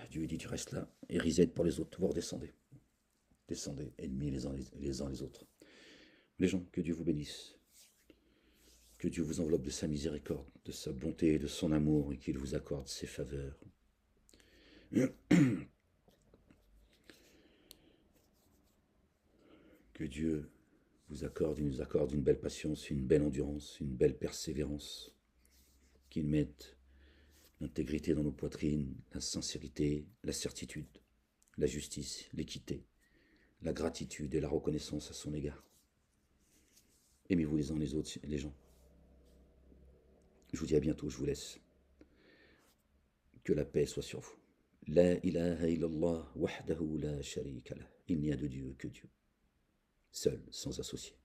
Dieu dit tu restes là et reset pour les autres. Vous redescendez. Descendez, ennemis les uns les autres. Les gens, que Dieu vous bénisse. Que Dieu vous enveloppe de sa miséricorde, de sa bonté et de son amour et qu'il vous accorde ses faveurs. Que Dieu vous accorde et nous accorde une belle patience, une belle endurance, une belle persévérance, qu'il mette l'intégrité dans nos poitrines, la sincérité, la certitude, la justice, l'équité, la gratitude et la reconnaissance à son égard. Aimez-vous les uns les autres, les gens. Je vous dis à bientôt, je vous laisse. Que la paix soit sur vous. La ilaha illallah wahdahu la sharika lah. Il n'y a de Dieu que Dieu. Seul, sans associé.